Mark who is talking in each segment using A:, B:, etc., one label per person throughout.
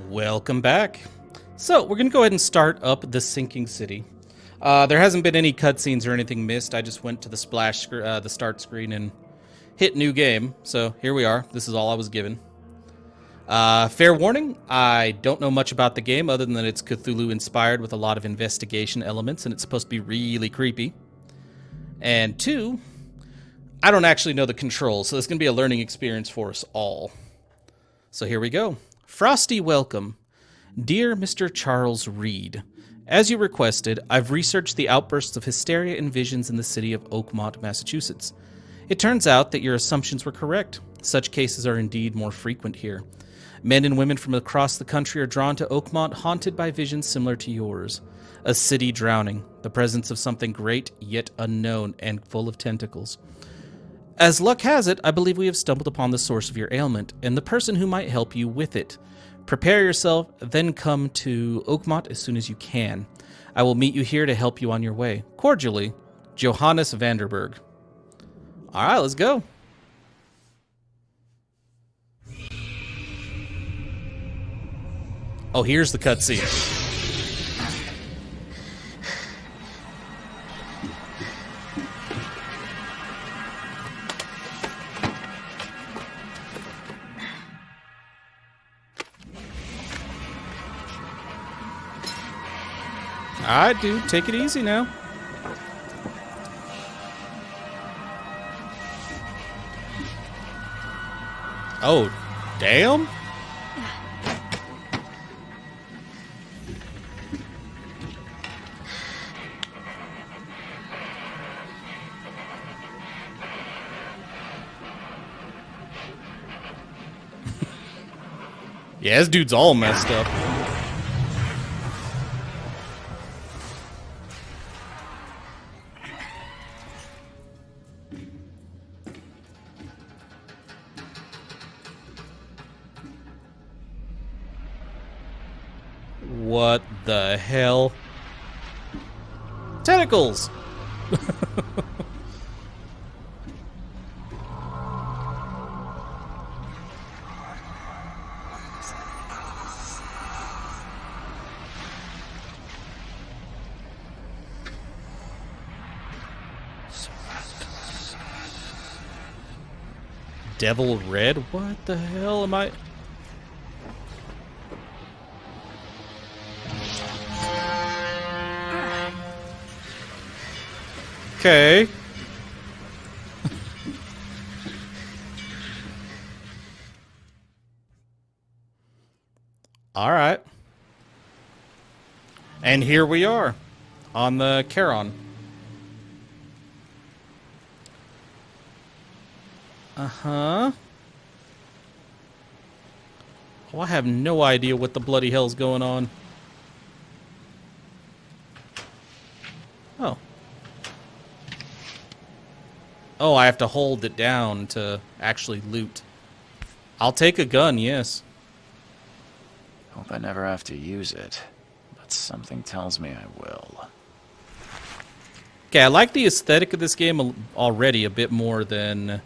A: Welcome back. So, we're going to go ahead and start up the sinking city. There hasn't been any cutscenes or anything missed. I just went to the the start screen and hit new game. So, here we are. This is all I was given. Fair warning, I don't know much about the game other than that it's Cthulhu inspired with a lot of investigation elements and it's supposed to be really creepy. And two, I don't actually know the controls, so this is going to be a learning experience for us all. So here we go. Frosty welcome. Dear Mr. Charles Reed, as you requested, I've researched the outbursts of hysteria and visions in the city of Oakmont, Massachusetts. It turns out that your assumptions were correct. Such cases are indeed more frequent here. Men and women from across the country are drawn to Oakmont, haunted by visions similar to yours. A city drowning, the presence of something great yet unknown and full of tentacles. As luck has it, I believe we have stumbled upon the source of your ailment and the person who might help you with it. Prepare yourself, then come to Oakmont as soon as you can. I will meet you here to help you on your way. Cordially, Johannes Vanderberg. All right, let's go. Oh, here's the cutscene. All right, dude, take it easy now. Oh, damn. Yeah, this dude's all messed up. What the hell? Tentacles! Devil Red? What the hell am I... Okay. All right. And here we are on the Charon. Uh-huh. Oh, I have no idea what the bloody hell's going on. Oh. Oh, I have to hold it down to actually loot. I'll take a gun, yes.
B: Hope I never have to use it, but something tells me I will.
A: Okay, I like the aesthetic of this game already a bit more than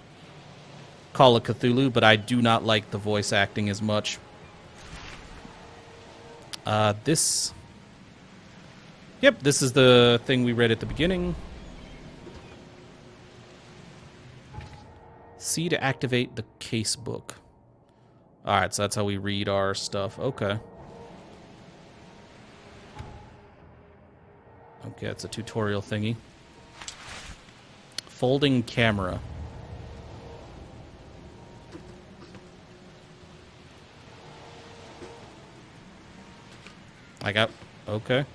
A: Call of Cthulhu, but I do not like the voice acting as much. This... Yep, this is the thing we read at the beginning. C to activate the case book. Alright, so that's how we read our stuff. Okay. Okay, it's a tutorial thingy. Folding camera. I got... Okay.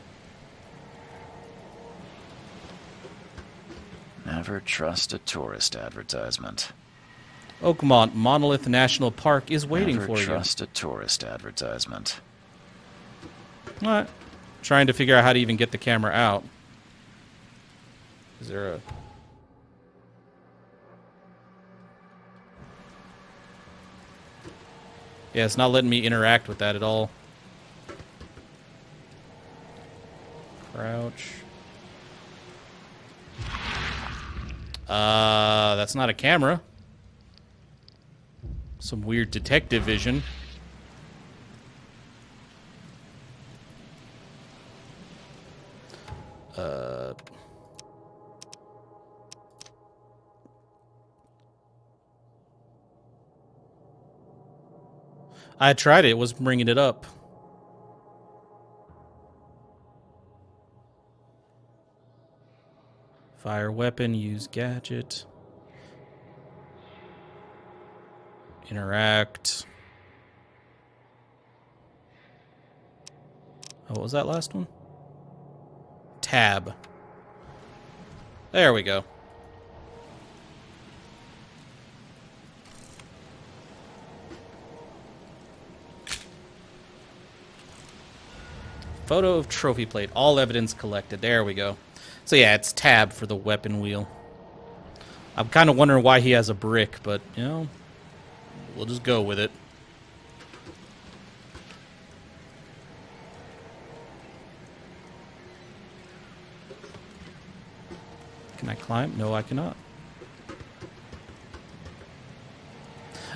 B: Never trust a tourist advertisement.
A: Oakmont Monolith National Park is waiting for you.
B: Never trust a tourist advertisement.
A: Alright. Trying to figure out how to even get the camera out. Is there a... Yeah, it's not letting me interact with that at all. Crouch. That's not a camera. Some weird detective vision. Uh... I tried it. It was bringing it up. Fire weapon, use gadget. Interact. Oh, what was that last one? Tab. There we go. Photo of trophy plate. All evidence collected. There we go. So yeah, it's tab for the weapon wheel. I'm kind of wondering why he has a brick, but, you know, we'll just go with it. Can I climb? No, I cannot.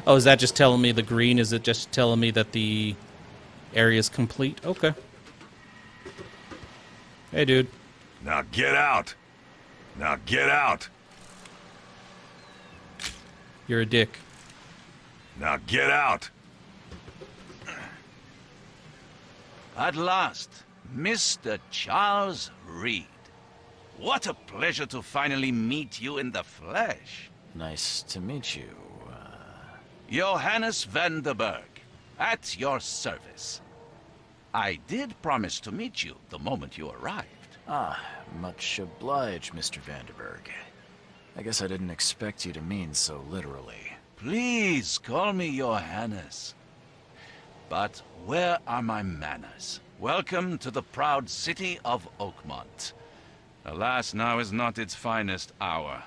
A: Oh, is that just telling me the green? Is it just telling me that the area is complete? Okay. Hey, dude.
C: Now get out! Now get out!
A: You're a dick.
C: Now get out!
D: At last, Mr. Charles Reed. What a pleasure to finally meet you in the flesh.
B: Nice to meet you.
D: Johannes van der Berg, at your service. I did promise to meet you the moment you arrived.
B: Ah, much obliged, Mr. Vanderberg. I guess I didn't expect you to mean so literally.
D: Please call me Johannes. But where are my manners? Welcome to the proud city of Oakmont. Alas, now is not its finest hour,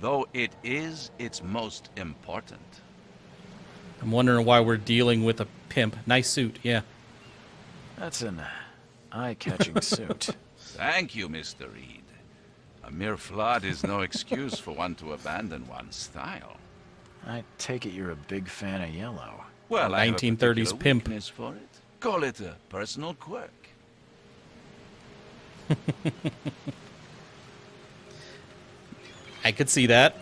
D: though it is its most important.
A: I'm wondering why we're dealing with a pimp. Nice suit, yeah.
B: That's an eye-catching suit.
D: Thank you, Mr. Reed. A mere flood is no excuse for one to abandon one's style.
B: I take it you're a big fan of yellow.
D: Well, I have a
A: 1930s
D: particular
A: pimp.
D: weakness for it. Call it a personal quirk.
A: I could see that.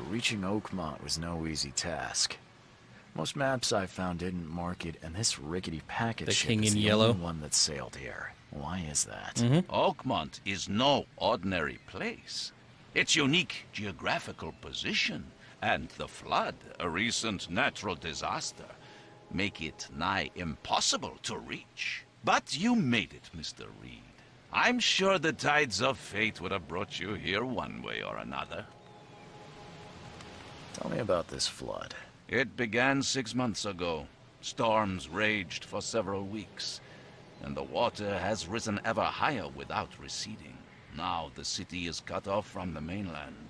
B: Reaching Oakmont was no easy task. Most maps I found didn't mark it, and this rickety packet
A: The
B: ship
A: king
B: is
A: in
B: the
A: yellow.
B: only one that sailed here. Why is that?
D: Oakmont is no ordinary place. Its unique geographical position and the flood, a recent natural disaster, make it nigh impossible to reach. But you made it, Mr. Reed. I'm sure the tides of fate would have brought you here one way or another.
B: Tell me about this flood.
D: It began 6 months ago. Storms raged for several weeks, and the water has risen ever higher without receding. Now the city is cut off from the mainland.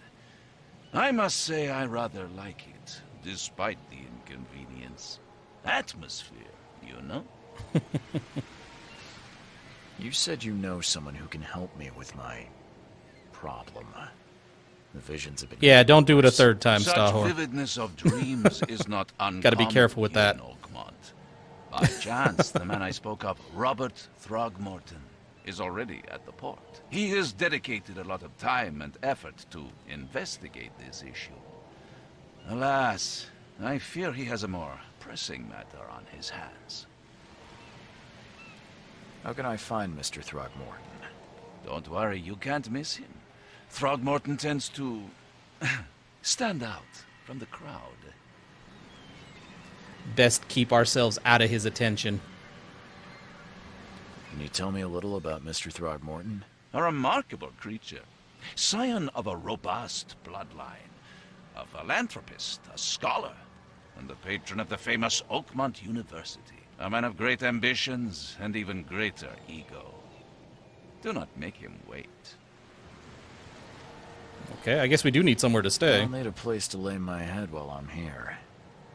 D: I must say I rather like it, despite the inconvenience. Atmosphere, you know?
B: You said you know someone who can help me with my problem. The visions have been...
A: Yeah, don't do it a
B: worse.
A: third time,
D: Such
A: Stahor.
D: vividness of dreams is not uncommon.
A: Gotta be careful with
D: here
A: that.
D: in Oakmont. By chance, the man I spoke of, Robert Throgmorton, is already at the port. He has dedicated a lot of time and effort to investigate this issue. Alas, I fear he has a more pressing matter on his hands.
B: How can I find Mr. Throgmorton?
D: Don't worry, you can't miss him. Throgmorton tends to stand out from the crowd.
A: Best keep ourselves out of his attention.
B: Can you tell me a little about Mr. Throgmorton?
D: A remarkable creature. Scion of a robust bloodline. A philanthropist, a scholar, and the patron of the famous Oakmont University. A man of great ambitions and even greater ego. Do not make him wait.
A: Okay, I guess we do need somewhere to stay.
B: I'll need a place to lay my head while I'm here.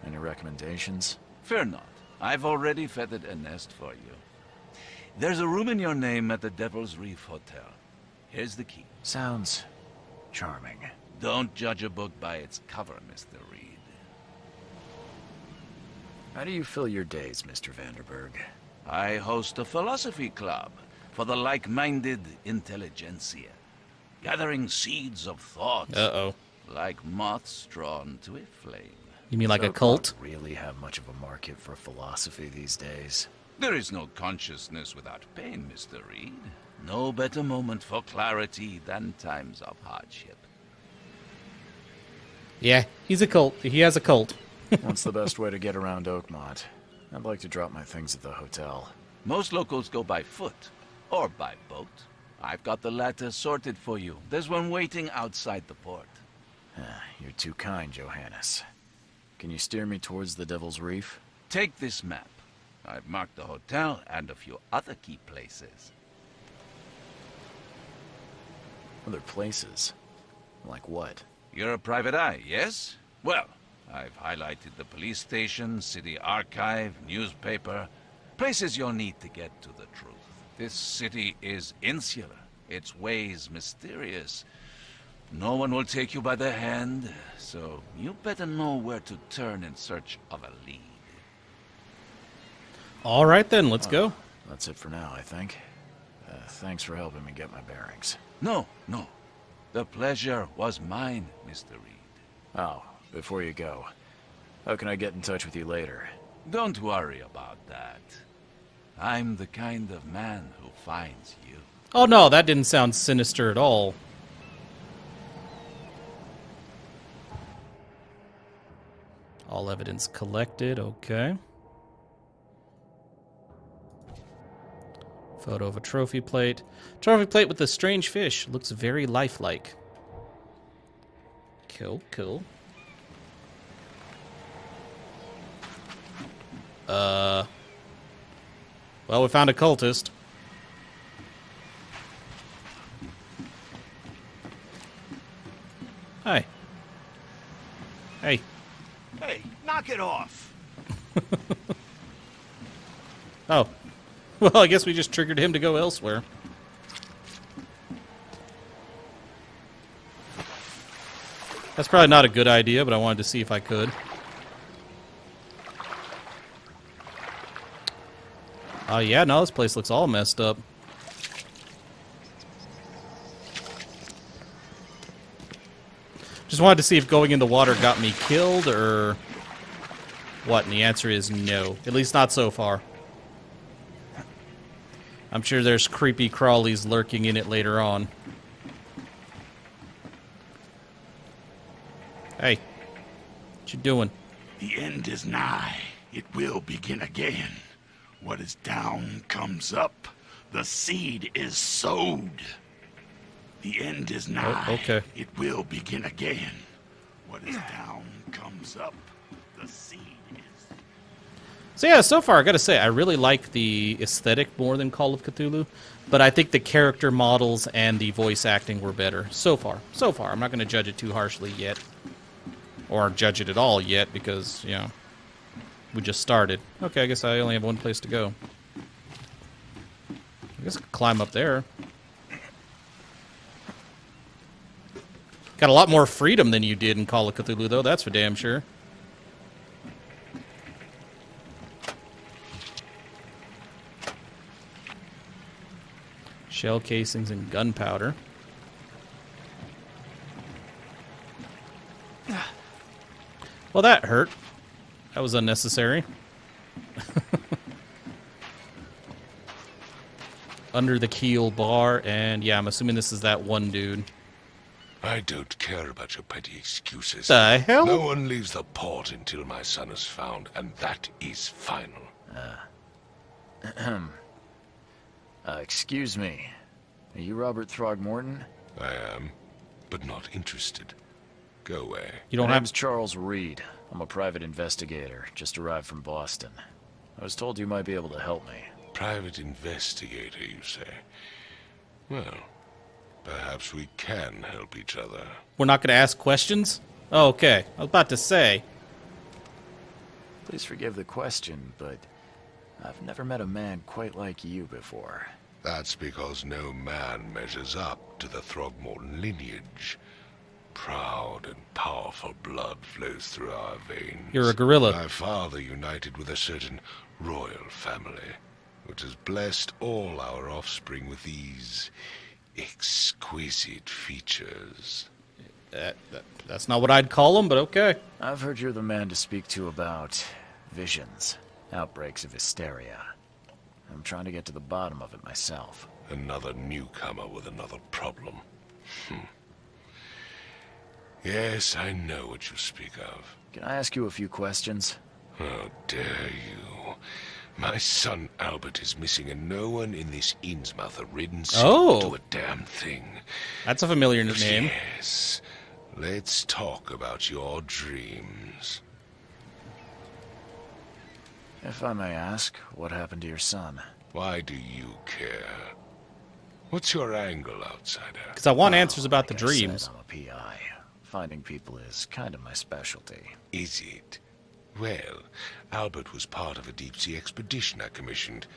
B: Any recommendations?
D: Fear not. I've already feathered a nest for you. There's a room in your name at the Devil's Reef Hotel. Here's the key.
B: Sounds charming.
D: Don't judge a book by its cover, Mr. Reed.
B: How do you fill your days, Mr. Vanderberg?
D: I host a philosophy club. for the like-minded intelligentsia, gathering seeds of thought
A: Uh-oh.
D: like moths drawn to a flame.
A: You mean like
B: Does
A: a cult?
B: Oakmont really have much of a market for philosophy these days?
D: There is no consciousness without pain, Mr. Reed. No better moment for clarity than times of hardship.
A: Yeah, he's a cult. He has a cult.
B: What's the best way to get around Oakmont? I'd like to drop my things at the hotel.
D: Most locals go by foot or by boat. I've got the latter sorted for you. There's one waiting outside the port.
B: You're too kind, Johannes. Can you steer me towards the Devil's Reef?
D: Take this map. I've marked the hotel and a few other key places.
B: Other places? Like what?
D: You're a private eye, yes? Well, I've highlighted the police station, city archive, newspaper, places you'll need to get to the truth. This city is insular, its ways mysterious. No one will take you by the hand, so you better know where to turn in search of a lead.
A: All right, then. Let's go.
B: That's it for now, I think. Thanks for helping me get my bearings.
D: No. The pleasure was mine, Mr. Reed.
B: Oh, before you go, how can I get in touch with you later?
D: Don't worry about that. I'm the kind of man who finds you.
A: Oh, no, that didn't sound sinister at all. All evidence collected. Okay. Photo of a trophy plate. Trophy plate with a strange fish. Looks very lifelike. Cool. Well, we found a cultist. Hi. Hey.
C: Hey, knock it off.
A: Oh. Well, I guess we just triggered him to go elsewhere. That's probably not a good idea, but I wanted to see if I could. Oh, yeah, no, this place looks all messed up. Just wanted to see if going in the water got me killed, or what, and the answer is no. At least not so far. I'm sure there's creepy crawlies lurking in it later on. Hey, what you doing?
C: The end is nigh. It will begin again. What is down comes up. The seed is sowed. The end is nigh.
A: Oh, okay.
C: It will begin again. What is down comes up. The seed is...
A: So yeah, so far I gotta say I really like the aesthetic more than Call of Cthulhu, but I think the character models and the voice acting were better so far. I'm not gonna judge it too harshly yet, or judge it at all yet, because you know we just started. Okay, I guess I only have one place to go. I guess I could climb up there. Got a lot more freedom than you did in Call of Cthulhu, though. That's for damn sure. Shell casings and gunpowder. Well, that hurt. That was unnecessary. Under the keel bar, and yeah, I'm assuming this is that one dude.
E: I don't care about your petty excuses.
A: The hell?
E: No one leaves the port until my son is found, and that is final.
B: Excuse me. Are you Robert Throgmorton?
E: I am, but not interested. Go away.
A: You don't
B: My
A: have...
B: name's Charles Reed. I'm a private investigator, just arrived from Boston. I was told you might be able to help me.
E: Private investigator, you say? Well, perhaps we can help each other.
A: We're not going to ask questions? Oh, okay. I was about to say.
B: Please forgive the question, but I've never met a man quite like you before.
E: That's because no man measures up to the Throgmorton lineage. Proud and powerful blood flows through our veins.
A: You're a gorilla.
E: My father united with a certain royal family. which has blessed all our offspring with these exquisite features.
A: That's not what I'd call them, but okay.
B: I've heard you're the man to speak to about visions, outbreaks of hysteria. I'm trying to get to the bottom of it myself.
E: Another newcomer with another problem. Yes, I know what you speak of.
B: Can I ask you a few questions?
E: How dare you? My son Albert is missing, and no one in this Innsmouth-ridden city will do a damn thing.
A: That's a familiar name.
E: Yes. Let's talk about your dreams.
B: If I may ask, what happened to your son?
E: Why do you care? What's your angle, outsider?
A: Because I want answers about the
B: Like I said,
A: dreams.
B: I'm a PI. Finding people is kind of my specialty.
E: Is it? Well, Albert was part of a deep-sea expedition I commissioned.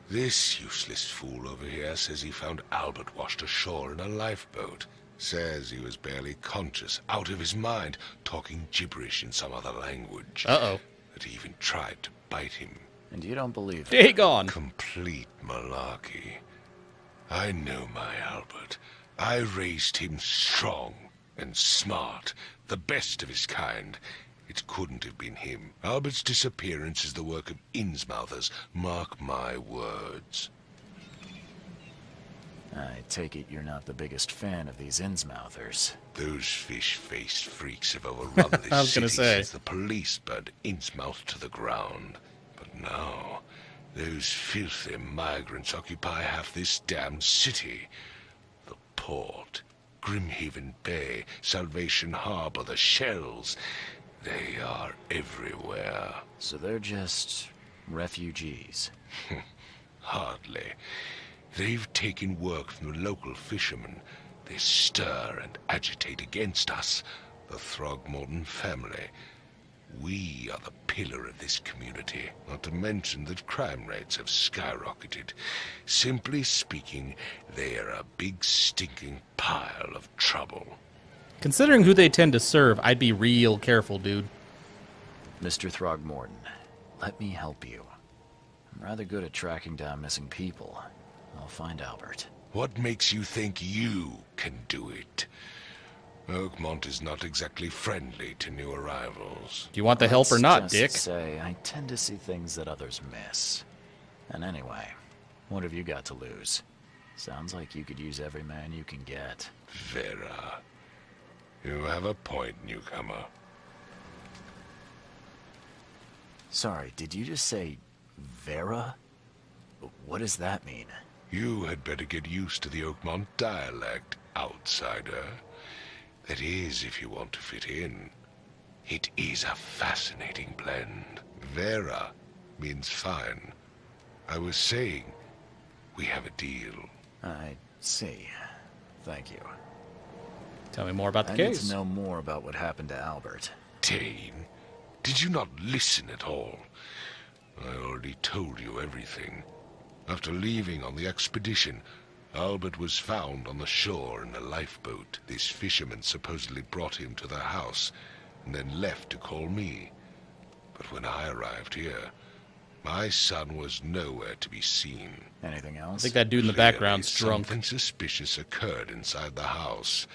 E: This useless fool over here says he found Albert washed ashore in a lifeboat. Says he was barely conscious, out of his mind, talking gibberish in some other language.
A: Uh-oh.
E: That he even tried to bite him.
B: And you don't believe it?
A: Day gone.
E: Complete malarkey. I know my Albert. I raised him strong and smart, the best of his kind. It couldn't have been him. Albert's disappearance is the work of Innsmouthers, mark my words.
B: I take it you're not the biggest fan of these Innsmouthers.
E: Those fish-faced freaks have overrun this
A: I was gonna
E: city
A: say.
E: since the police burned Innsmouth to the ground. But now, those filthy migrants occupy half this damned city. The port, Grimhaven Bay, Salvation Harbor, the shells. They are everywhere.
B: So they're just refugees.
E: Hardly. They've taken work from the local fishermen. They stir and agitate against us, the Throgmorton family. We are the pillar of this community, not to mention that crime rates have skyrocketed. Simply speaking, they are a big stinking pile of trouble.
A: Considering who they tend to serve, I'd be real careful, dude.
B: Mr. Throgmorton, let me help you. I'm rather good at tracking down missing people. I'll find Albert.
E: What makes you think you can do it? Oakmont is not exactly friendly to new arrivals.
A: Do you want the help or not,
B: Let's
A: Dick?
B: just say I tend to see things that others miss. And anyway, what have you got to lose? Sounds like you could use every man you can get.
E: Vera. You have a point, newcomer.
B: Sorry, did you just say Vera? What does that mean?
E: You had better get used to the Oakmont dialect, outsider. That is, if you want to fit in. It is a fascinating blend. Vera means fine. I was saying, we have a deal.
B: I see. Thank you.
A: Tell me more about the
B: I need
A: case.
B: to know more about what happened to Albert.
E: Dane, did you not listen at all? I already told you everything. After leaving on the expedition, Albert was found on the shore in a lifeboat. This fisherman supposedly brought him to their house, and then left to call me. But when I arrived here, my son was nowhere to be seen.
B: Anything
A: I
B: else?
A: think that dude in the
E: Clearly,
A: background's drunk.
E: Something suspicious occurred inside the house.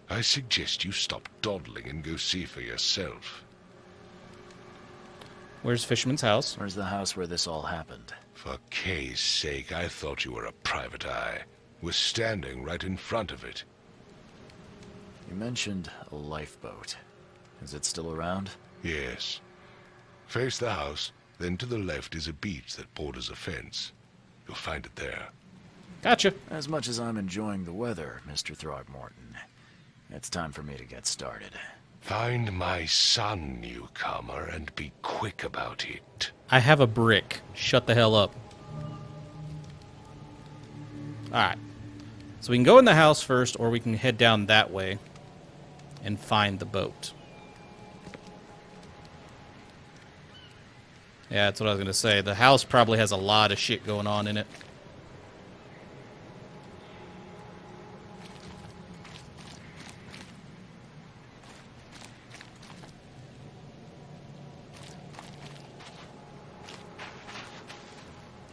E: I suggest you stop dawdling and go see for yourself.
A: Where's Fisherman's house?
B: Where's the house where this all happened?
E: For Kay's sake, I thought you were a private eye. We're standing right in front of it.
B: You mentioned a lifeboat. Is it still around?
E: Yes. Face the house, then to the left is a beach that borders a fence. You'll find it there.
A: Gotcha.
B: As much as I'm enjoying the weather, Mr. Throgmorton, it's time for me to get started.
E: Find my son, newcomer, and be quick about it.
A: I have a brick. Shut the hell up. Alright. So we can go in the house first, or we can head down that way and find the boat. Yeah, that's what I was going to say. The house probably has a lot of shit going on in it.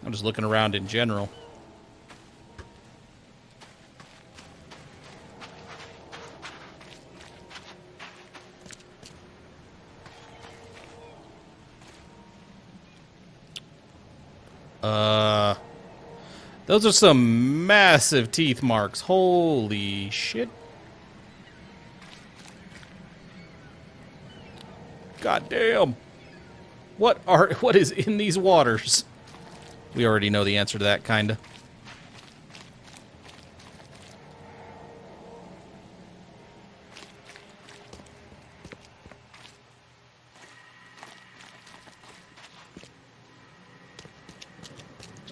A: I'm just looking around in general. Those are some massive teeth marks. Holy shit. God damn. What is in these waters? We already know the answer to that, kinda.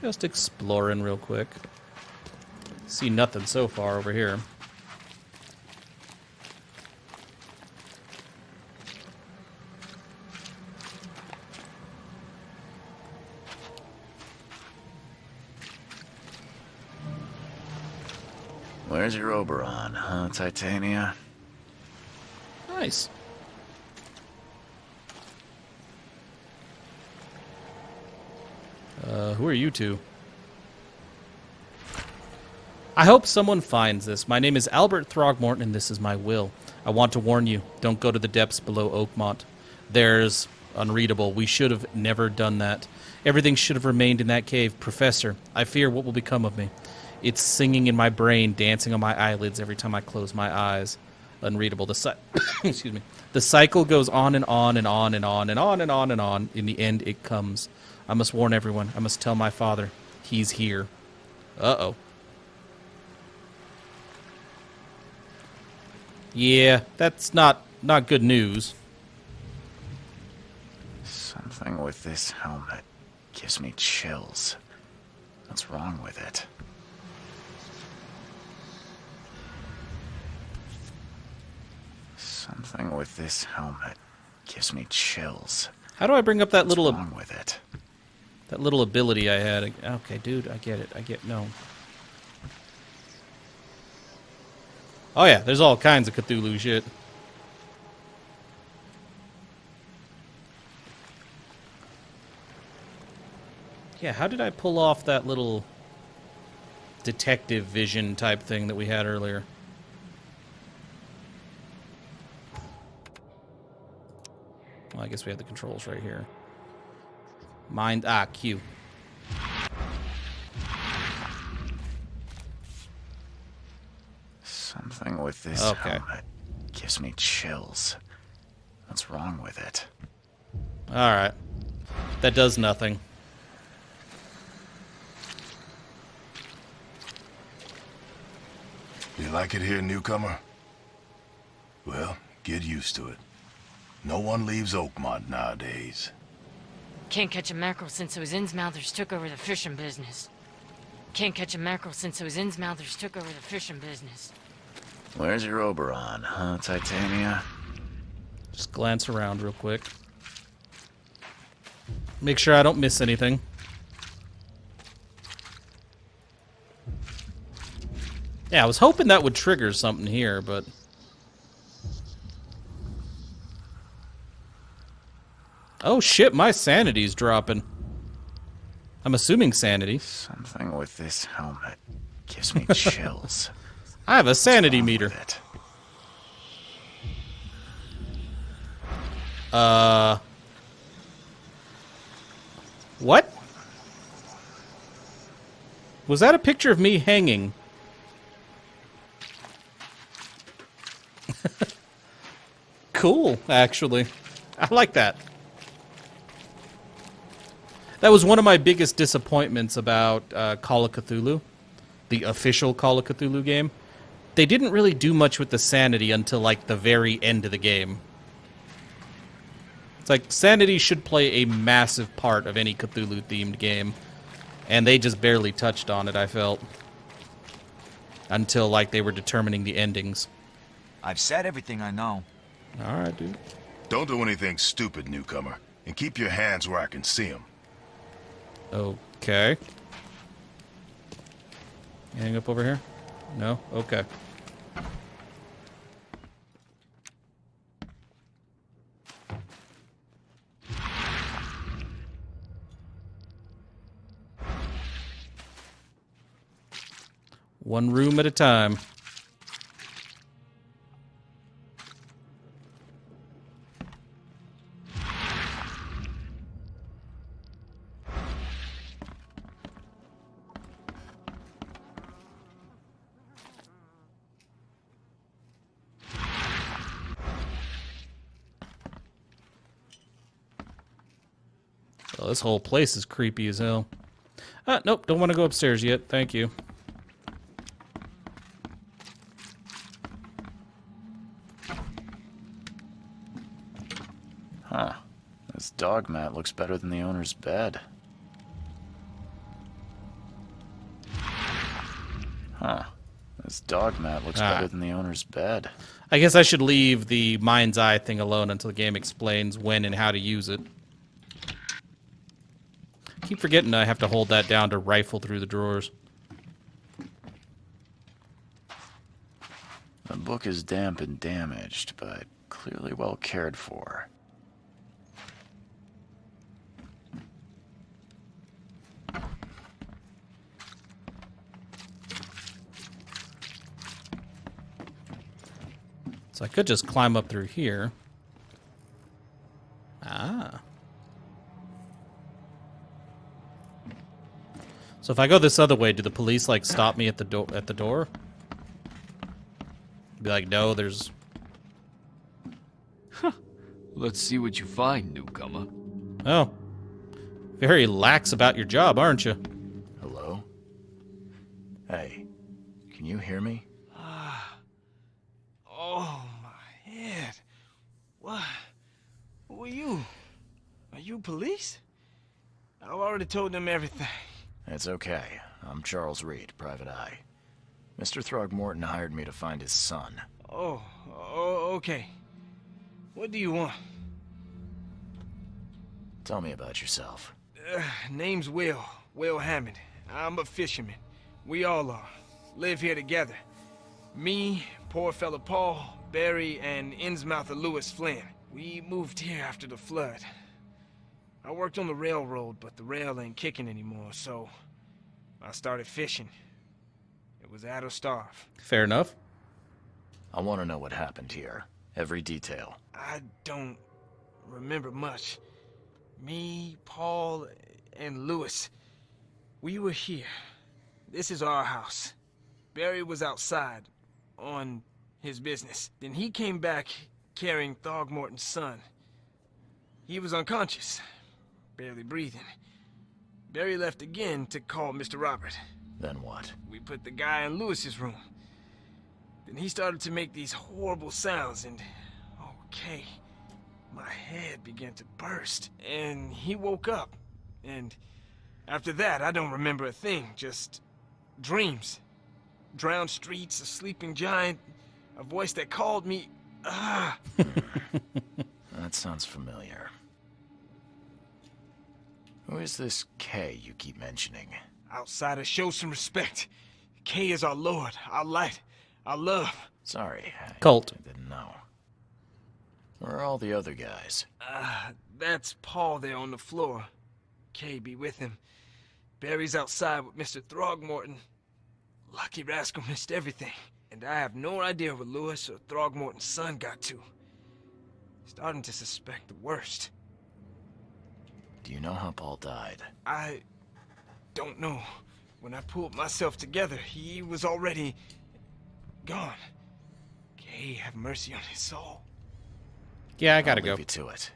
A: Just exploring real quick. See nothing so far over here.
B: Where's your Oberon, huh, Titania?
A: Nice. Who are you two? I hope someone finds this. My name is Albert Throgmorton, and this is my will. I want to warn you, don't go to the depths below Oakmont. There's unreadable. We should have never done that. Everything should have remained in that cave. Professor, I fear what will become of me. It's singing in my brain, dancing on my eyelids every time I close my eyes. Unreadable. Excuse me. The cycle goes on and on and on and on and on and on and on. In the end, it comes. I must warn everyone. I must tell my father. He's here. Uh-oh. Yeah, that's not good news.
B: Something with this helmet gives me chills. What's wrong with it? Something with this helmet gives me chills.
A: How do I bring up that
B: What's
A: little
B: wrong with it?
A: that little ability I had? Okay, dude, I get it. No. Oh yeah, there's all kinds of Cthulhu shit. Yeah, how did I pull off that little detective vision type thing that we had earlier? Well, I guess we have the controls right here. Q.
B: Something with this helmet gives me chills. What's wrong with it?
A: Alright. That does nothing.
F: You like it here, newcomer? Well, get used to it. No one leaves Oakmont nowadays.
G: Can't catch a mackerel since those Innsmouthers took over the fishing business. Can't catch a mackerel since those Innsmouthers took over the fishing business.
B: Where's your Oberon, huh, Titania?
A: Just glance around real quick. Make sure I don't miss anything. Yeah, I was hoping that would trigger something here, but... Oh shit, my sanity's dropping. I'm assuming sanity.
B: Something with this helmet gives me chills.
A: I have a sanity meter. What? Was that a picture of me hanging? Cool, actually. I like that. That was one of my biggest disappointments about Call of Cthulhu, the official Call of Cthulhu game. They didn't really do much with the sanity until, like, the very end of the game. It's like, sanity should play a massive part of any Cthulhu-themed game, and they just barely touched on it, I felt. Until, like, they were determining the endings.
H: I've said everything I know.
A: Alright, dude.
F: Don't do anything stupid, newcomer, and keep your hands where I can see them.
A: Okay. Anything up over here? No? Okay. One room at a time. Well, this whole place is creepy as hell. Nope, don't want to go upstairs yet. Thank you.
B: Huh. This dog mat looks better than the owner's bed. Huh. This dog mat looks better than the owner's bed.
A: I guess I should leave the mind's eye thing alone until the game explains when and how to use it. Keep forgetting I have to hold that down to rifle through the drawers.
B: The book is damp and damaged, but clearly well cared for.
A: So I could just climb up through here. Ah. So if I go this other way, do the police like stop me at the door? Be like, no, there's...
I: Let's see what you find, newcomer.
A: Oh. Very lax about your job, aren't you?
B: Hello? Hey, can you hear me?
J: Oh, my head. What? Who are you? Are you police? I've already told them everything.
B: It's okay. I'm Charles Reed, Private Eye. Mr. Throgmorton hired me to find his son.
J: Oh, okay. What do you want?
B: Tell me about yourself.
J: Name's Will Hammond. I'm a fisherman. We all are. Live here together. Me, poor fella Paul, Barry, and Innsmouther Lewis Flynn. We moved here after the flood. I worked on the railroad, but the rail ain't kicking anymore, so I started fishing. It was at or starve.
A: Fair enough.
B: I want to know what happened here. Every detail.
J: I don't remember much. Me, Paul, and Lewis, we were here. This is our house. Barry was outside, on his business. Then he came back carrying Throgmorton's son. He was unconscious, barely breathing. Barry left again to call Mr. Robert.
B: Then what?
J: We put the guy in Lewis's room. Then he started to make these horrible sounds and... okay, my head began to burst. And he woke up. And after that, I don't remember a thing, just dreams. Drowned streets, a sleeping giant, a voice that called me. Ah!
B: That sounds familiar. Who is this K you keep mentioning?
J: Outsiders, show some respect. K is our lord, our light, our love.
B: Sorry,
A: Cult.
B: I didn't know. Where are all the other guys?
J: That's Paul there on the floor. K be with him. Barry's outside with Mr. Throgmorton. Lucky rascal missed everything. And I have no idea where Lewis or Throgmorton's son got to. Starting to suspect the worst.
B: Do you know how Paul died?
J: I don't know. When I pulled myself together, he was already gone. Kay, have mercy on his soul.
A: Yeah, I gotta
B: I'll
A: go.
B: leave you to it.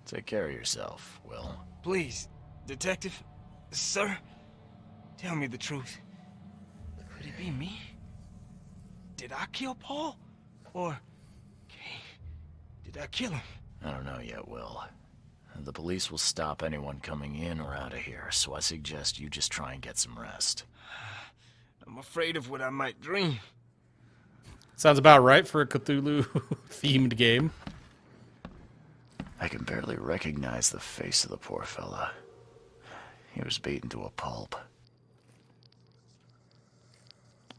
B: Take care of yourself, Will.
J: Please, detective, sir, tell me the truth. Could it be me? Did I kill Paul? Or, Kay, did I kill him?
B: I don't know yet, Will. The police will stop anyone coming in or out of here, so I suggest you just try and get some rest.
J: I'm afraid of what I might dream.
A: Sounds about right for a Cthulhu-themed game.
B: I can barely recognize the face of the poor fella. He was beaten to a pulp.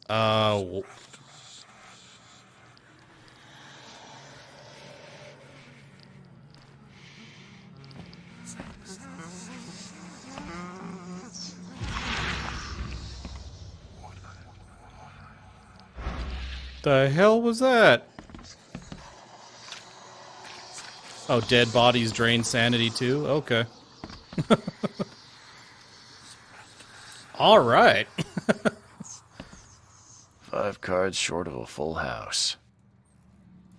A: Well, The hell was that? Oh, dead bodies drain sanity too? Okay. Alright.
B: 5 cards short of a full house.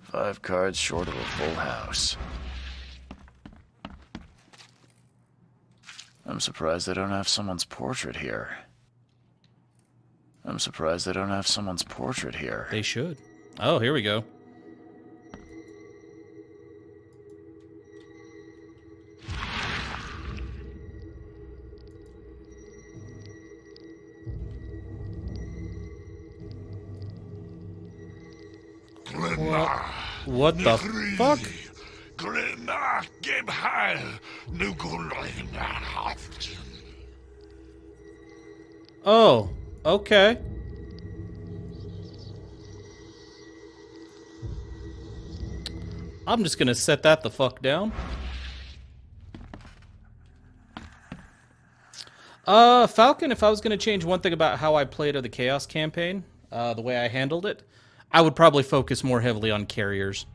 B: 5 cards short of a full house. I'm surprised they don't have someone's portrait here. I'm surprised they don't have someone's portrait here.
A: They should. Oh, here we go. What the fuck? Oh, okay. I'm just gonna set that the fuck down. Falcon, if I was gonna change one thing about how I played the Chaos campaign, the way I handled it, I would probably focus more heavily on carriers.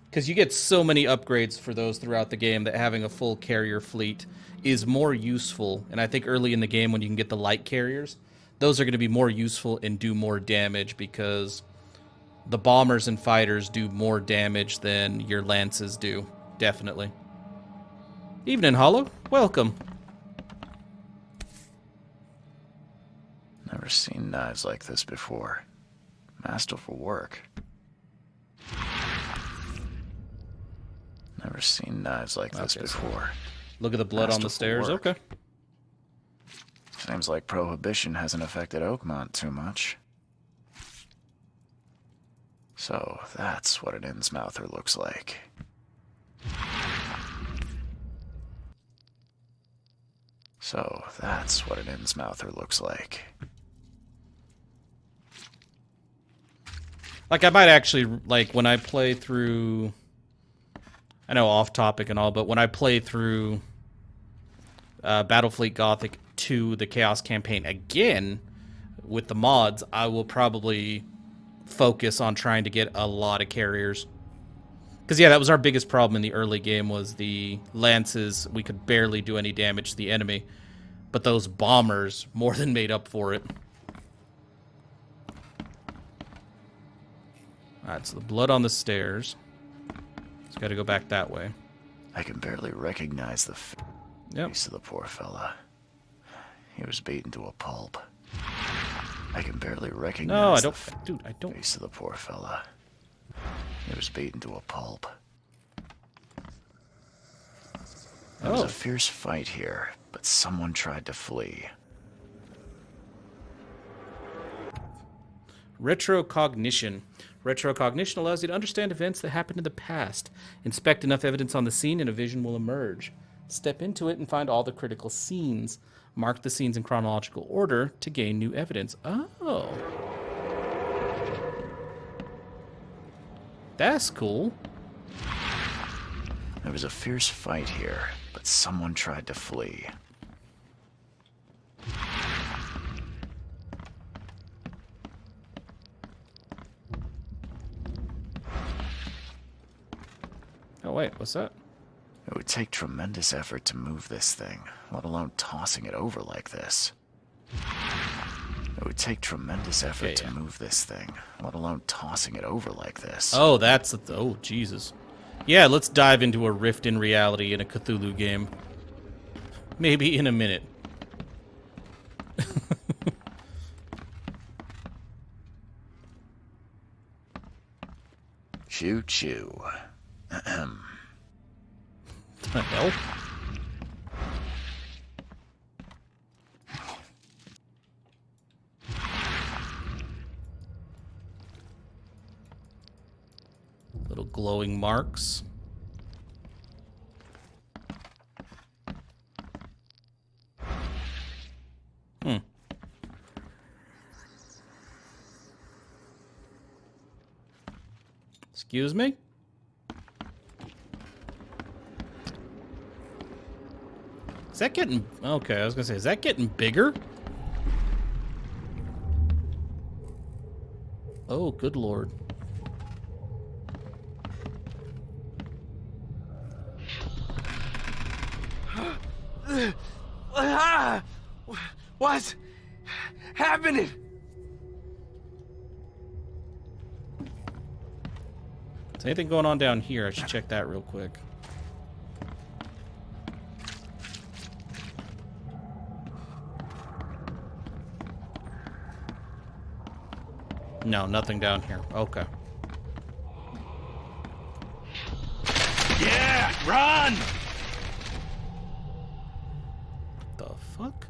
A: Because you get so many upgrades for those throughout the game that having a full carrier fleet is more useful. And I think early in the game when you can get the light carriers, those are going to be more useful and do more damage because the bombers and fighters do more damage than your lances do. Definitely. Evening, Hollow. Welcome.
B: Never seen knives like this before. Masterful work. Never seen knives like this before.
A: Look at the blood on the stairs.
B: Work.
A: Okay.
B: Seems like Prohibition hasn't affected Oakmont too much. So that's what an Innsmouther looks like. So that's what an Innsmouther looks like.
A: Like, I might actually, like, when I play through... I know off topic and all, but when I play through Battlefleet Gothic 2, the Chaos campaign again, with the mods, I will probably focus on trying to get a lot of carriers. Because, yeah, that was our biggest problem in the early game, was the lances. We could barely do any damage to the enemy. But those bombers more than made up for it. Alright, so the blood on the stairs. It's got to go back that way.
B: I can barely recognize the face of the poor fella. He was beaten to a pulp. I can barely recognize the face of the poor fella. He was beaten to a pulp. There was a fierce fight here, but someone tried to flee.
A: Retrocognition. Retrocognition allows you to understand events that happened in the past. Inspect enough evidence on the scene and a vision will emerge. Step into it and find all the critical scenes. Mark the scenes in chronological order to gain new evidence. Oh. That's cool.
B: There was a fierce fight here, but someone tried to flee.
A: Oh, wait, what's that?
B: It would take tremendous effort to move this thing, let alone tossing it over like this. It would take tremendous effort to move this thing, let alone tossing it over like this.
A: Oh, that's... Oh, Jesus. Yeah, let's dive into a rift in reality in a Cthulhu game. Maybe in a minute.
B: Choo-choo. Ahem.
A: The hell? Little glowing marks. Excuse me? Is that getting... Okay, I was gonna say, is that getting bigger? Oh, good lord.
J: What's happening?
A: Is anything going on down here? I should check that real quick. No, nothing down here. Okay.
C: Yeah, run!
A: The fuck?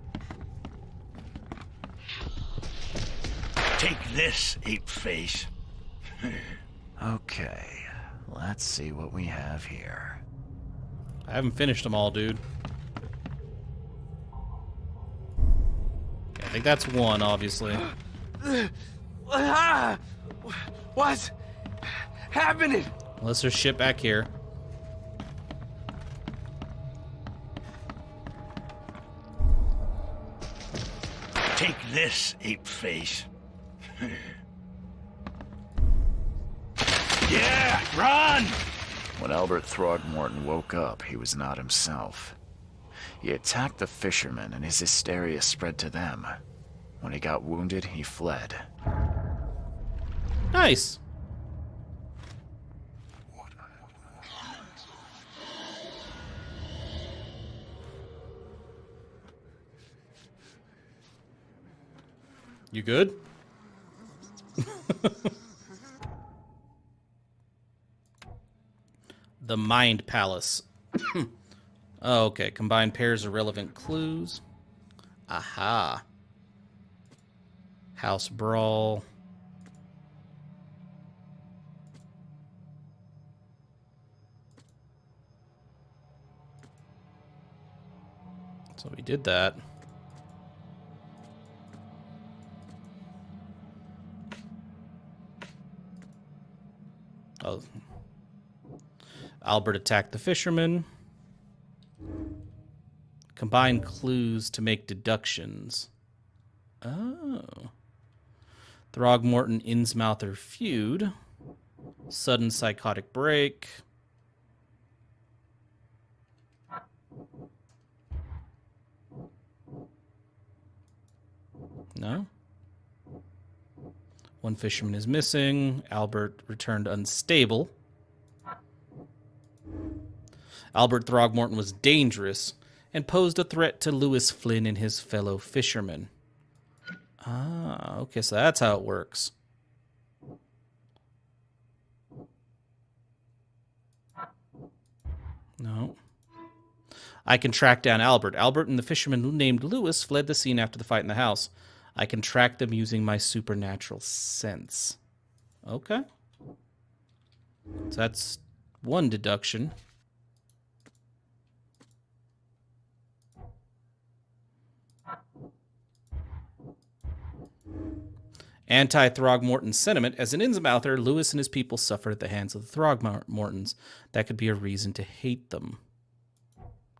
C: Take this, ape face.
B: Okay, let's see what we have here.
A: I haven't finished them all, dude. Okay, I think that's one, obviously.
J: What's happening?
A: Unless there's shit back here.
C: Take this, ape face. Yeah, run!
B: When Albert Throgmorton woke up, he was not himself. He attacked the fishermen, and his hysteria spread to them. When he got wounded, he fled.
A: Nice. You good? The Mind Palace. Oh, okay. Combine pairs of relevant clues. Aha. House Brawl. So we did that. Oh. Albert attacked the fisherman. Combine clues to make deductions. Oh. Throgmorton Innsmouther feud. Sudden psychotic break. No. One fisherman is missing. Albert returned unstable. Albert Throgmorton was dangerous and posed a threat to Lewis Flynn and his fellow fishermen. Ah, okay, so that's how it works. No. I can track down Albert. Albert and the fisherman named Lewis fled the scene after the fight in the house. I can track them using my supernatural sense. Okay. So that's one deduction. Anti-Throgmorton sentiment. As an Innsmouther, Lewis and his people suffered at the hands of the Throgmortons. That could be a reason to hate them.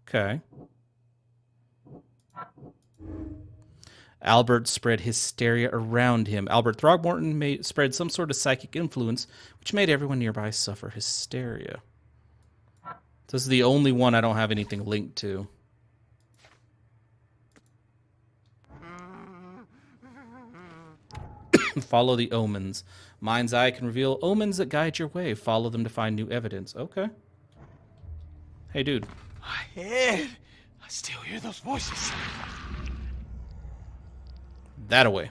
A: Okay. Albert spread hysteria around him. Albert Throgmorton spread some sort of psychic influence, which made everyone nearby suffer hysteria. This is the only one I don't have anything linked to. Follow the omens. Mind's eye can reveal omens that guide your way. Follow them to find new evidence. Okay. Hey, dude.
J: Ed, I still hear those voices.
A: That away.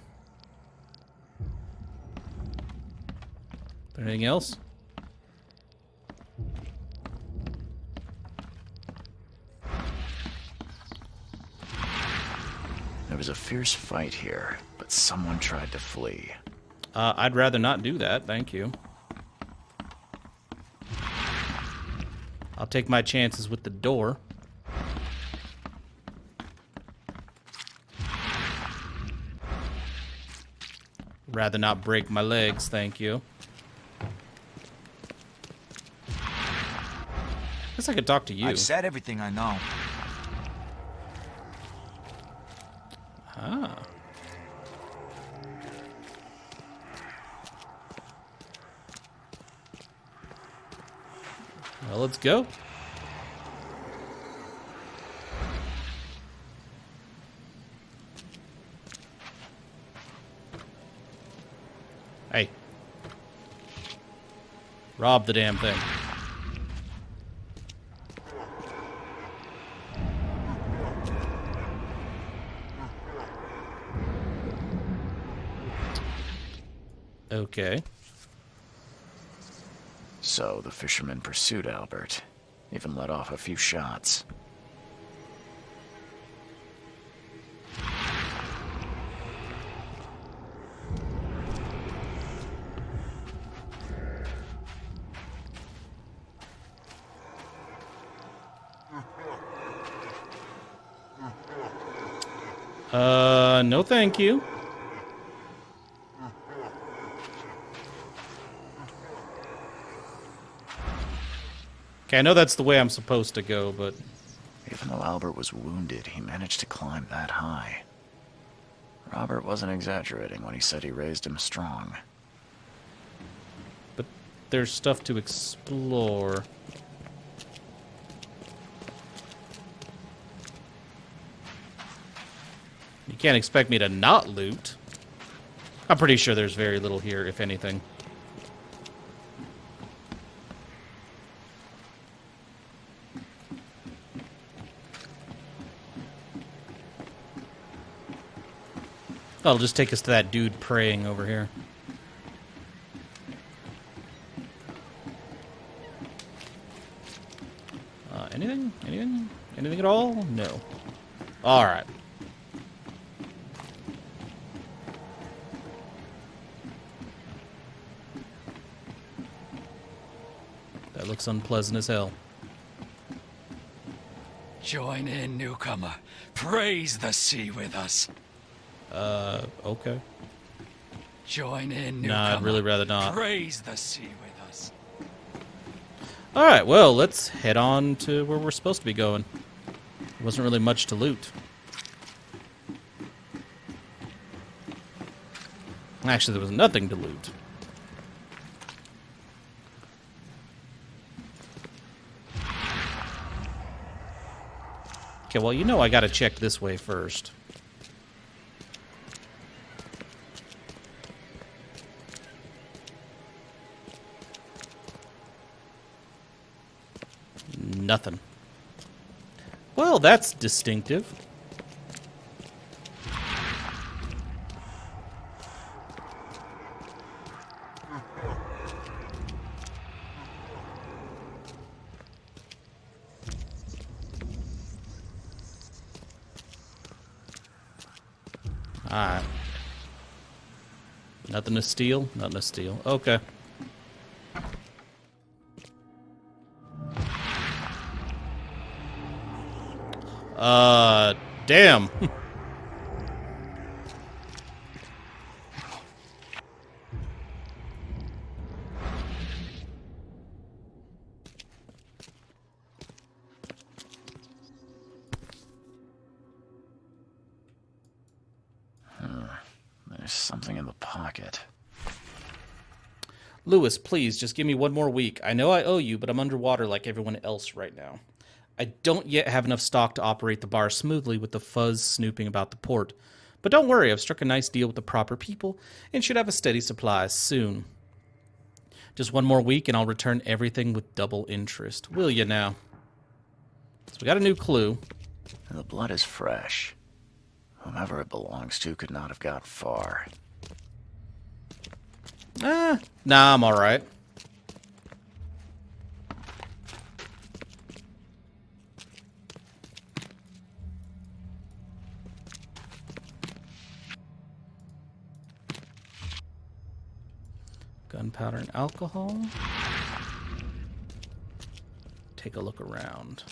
A: Anything else?
B: There was a fierce fight here, but someone tried to flee.
A: I'd rather not do that, thank you. I'll take my chances with the door. Rather not break my legs, thank you. Guess I could talk to you.
H: I've said everything I know.
A: Ah. Well, let's go. Hey. Rob the damn thing. Okay.
B: So the fisherman pursued Albert, even let off a few shots.
A: No thank you. Okay, I know that's the way I'm supposed to go, but...
B: Even though Albert was wounded, he managed to climb that high. Robert wasn't exaggerating when he said he raised him strong.
A: But there's stuff to explore. You can't expect me to not loot. I'm pretty sure there's very little here, if anything. That'll just take us to that dude praying over here. Anything? Anything? Anything at all? No. Alright. That looks unpleasant as hell.
I: Join in, newcomer. Praise the sea with us.
A: Okay.
I: Join in, newcomer.
A: Nah, I'd really rather not.
I: Praise the sea with us.
A: Alright, well, let's head on to where we're supposed to be going. There wasn't really much to loot. Actually, there was nothing to loot. Okay, well, you know I gotta check this way first. Nothing. Well, that's distinctive. Alright. Nothing to steal? Nothing to steal. Okay. Damn.
B: There's something in the pocket.
A: Lewis, please, just give me one more week. I know I owe you, but I'm underwater like everyone else right now. I don't yet have enough stock to operate the bar smoothly with the fuzz snooping about the port. But don't worry, I've struck a nice deal with the proper people and should have a steady supply soon. Just one more week and I'll return everything with double interest. Will you now? So we got a new clue.
B: The blood is fresh. Whomever it belongs to could not have got far.
A: Nah, I'm alright. Gunpowder and alcohol. Take a look around.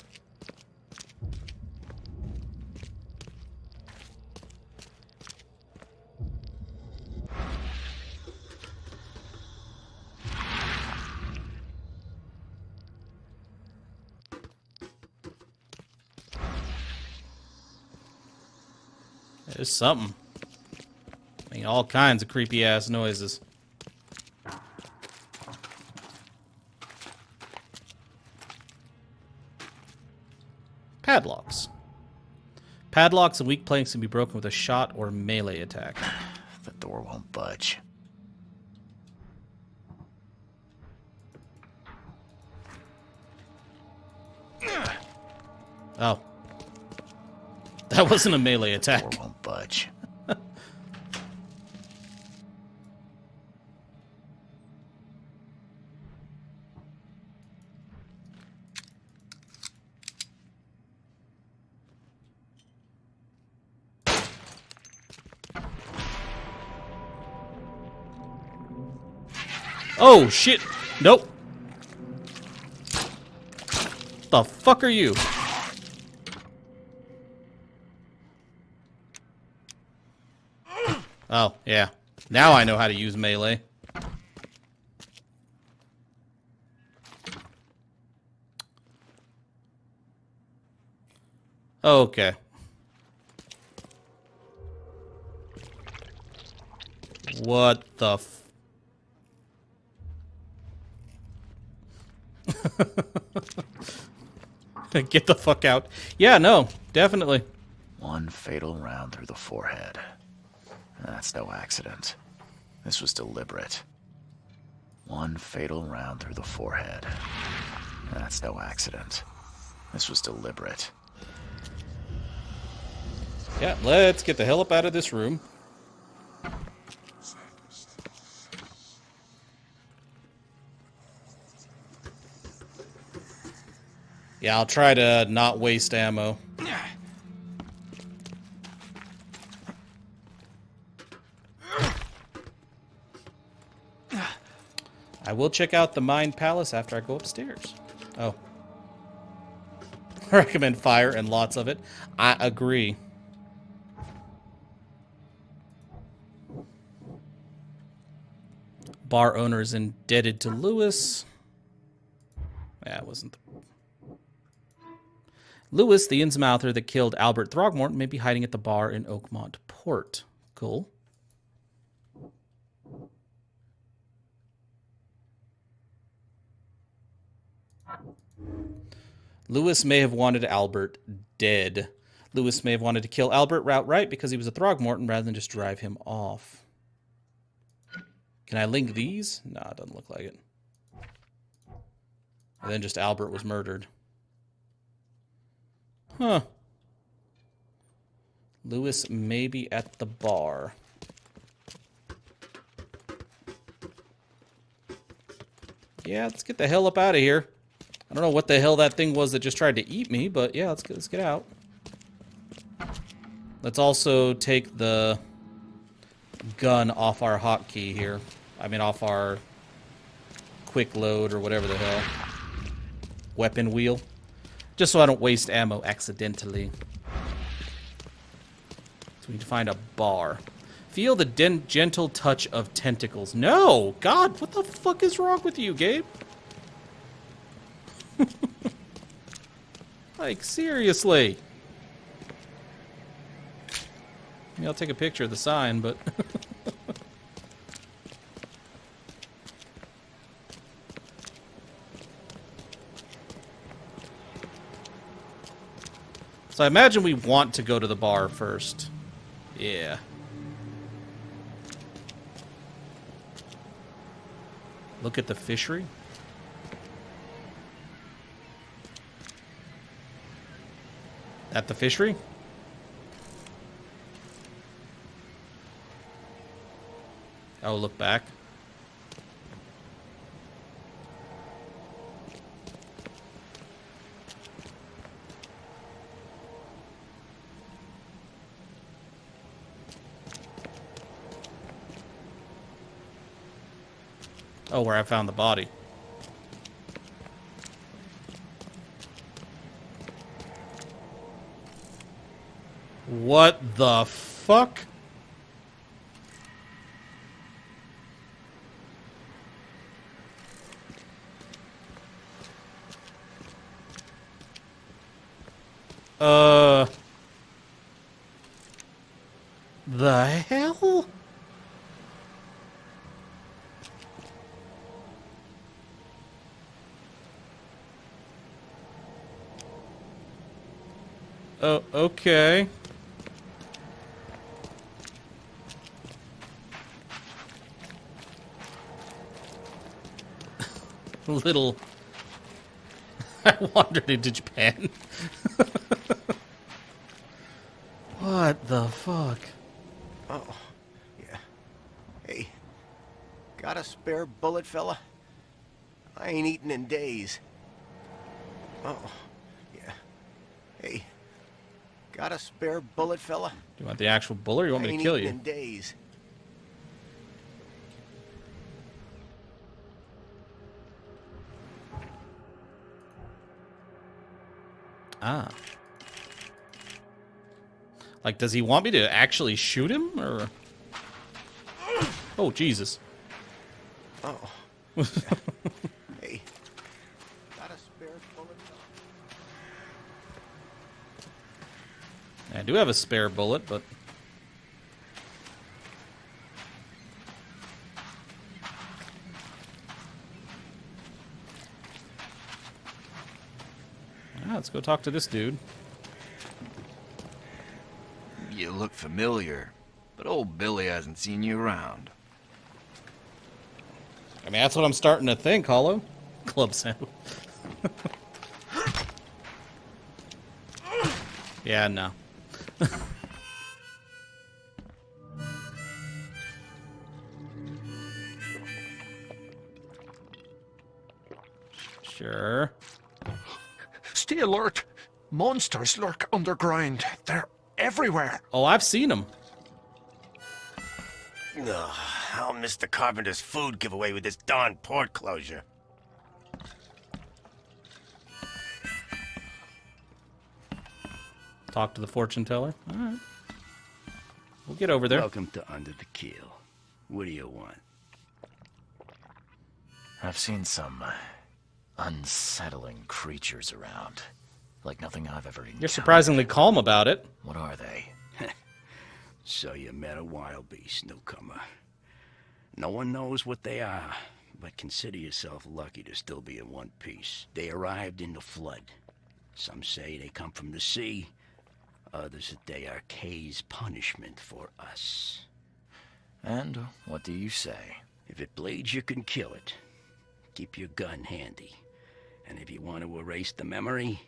A: There's something. I mean, all kinds of creepy ass noises. Padlocks and weak planks can be broken with a shot or melee attack.
B: The door won't budge.
A: Oh. That wasn't a melee attack.
B: The door won't budge.
A: Oh, shit. Nope. The fuck are you? Oh, yeah. Now I know how to use melee. Okay. What the f... Get the fuck out. Yeah, no, definitely.
B: One fatal round through the forehead. That's no accident. This was deliberate. One fatal round through the forehead. That's no accident. This was deliberate.
A: Yeah, let's get the hell up out of this room. Yeah, I'll try to not waste ammo. I will check out the Mind Palace after I go upstairs. Oh. I recommend fire and lots of it. I agree. Bar owner is indebted to Lewis. Yeah, it wasn't the... Lewis, the Innsmouther that killed Albert Throgmorton, may be hiding at the bar in Oakmont Port. Cool. Lewis may have wanted Albert dead. Lewis may have wanted to kill Albert outright because he was a Throgmorton rather than just drive him off. Can I link these? Nah, it doesn't look like it. And then just Albert was murdered. Huh. Lewis may be at the bar. Yeah, let's get the hell up out of here. I don't know what the hell that thing was that just tried to eat me, but yeah, let's get out. Let's also take the gun off our hotkey here. I mean, off our quick load or whatever the hell. Weapon wheel. Just so I don't waste ammo accidentally. So we need to find a bar. Feel the gentle touch of tentacles. No! God, what the fuck is wrong with you, Gabe? Like, seriously. I mean, I'll take a picture of the sign, but... So I imagine we want to go to the bar first. Yeah. Look at the fishery. At the fishery? Oh, look back. Oh, where I found the body. What the fuck? The hell? Oh, okay. Little... I wandered into Japan. What the fuck?
K: Oh, yeah. Hey, got a spare bullet, fella? I ain't eaten in days. Oh, yeah. Hey, got a spare bullet, fella?
A: Do you want the actual bullet or you want me to kill you?
K: I ain't eaten in days.
A: Ah. Like, does he want me to actually shoot him, or... Oh, Jesus.
K: Oh. Hey, got a spare bullet?
A: I do have a spare bullet, but... Let's go talk to this dude.
H: You look familiar, but old Billy hasn't seen you around.
A: I mean, that's what I'm starting to think, Hollow. Club sound. Yeah, no. Sure.
L: Stay alert. Monsters lurk underground. They're everywhere.
A: Oh, I've seen them.
K: Ugh, I'll miss the carpenter's food giveaway with this darn port closure.
A: Talk to the fortune teller. All right. We'll get over there.
B: Welcome to Under the Keel. What do you want?
M: I've seen some unsettling creatures around. Like nothing I've ever encountered.
A: You're surprisingly calm about it.
M: What are they?
B: So you met a wild beast, newcomer. No one knows what they are, but consider yourself lucky to still be in one piece. They arrived in the flood. Some say they come from the sea. Others that they are Kay's punishment for us.
M: And what do you say?
B: If it bleeds, you can kill it. Keep your gun handy. And if you want to erase the memory,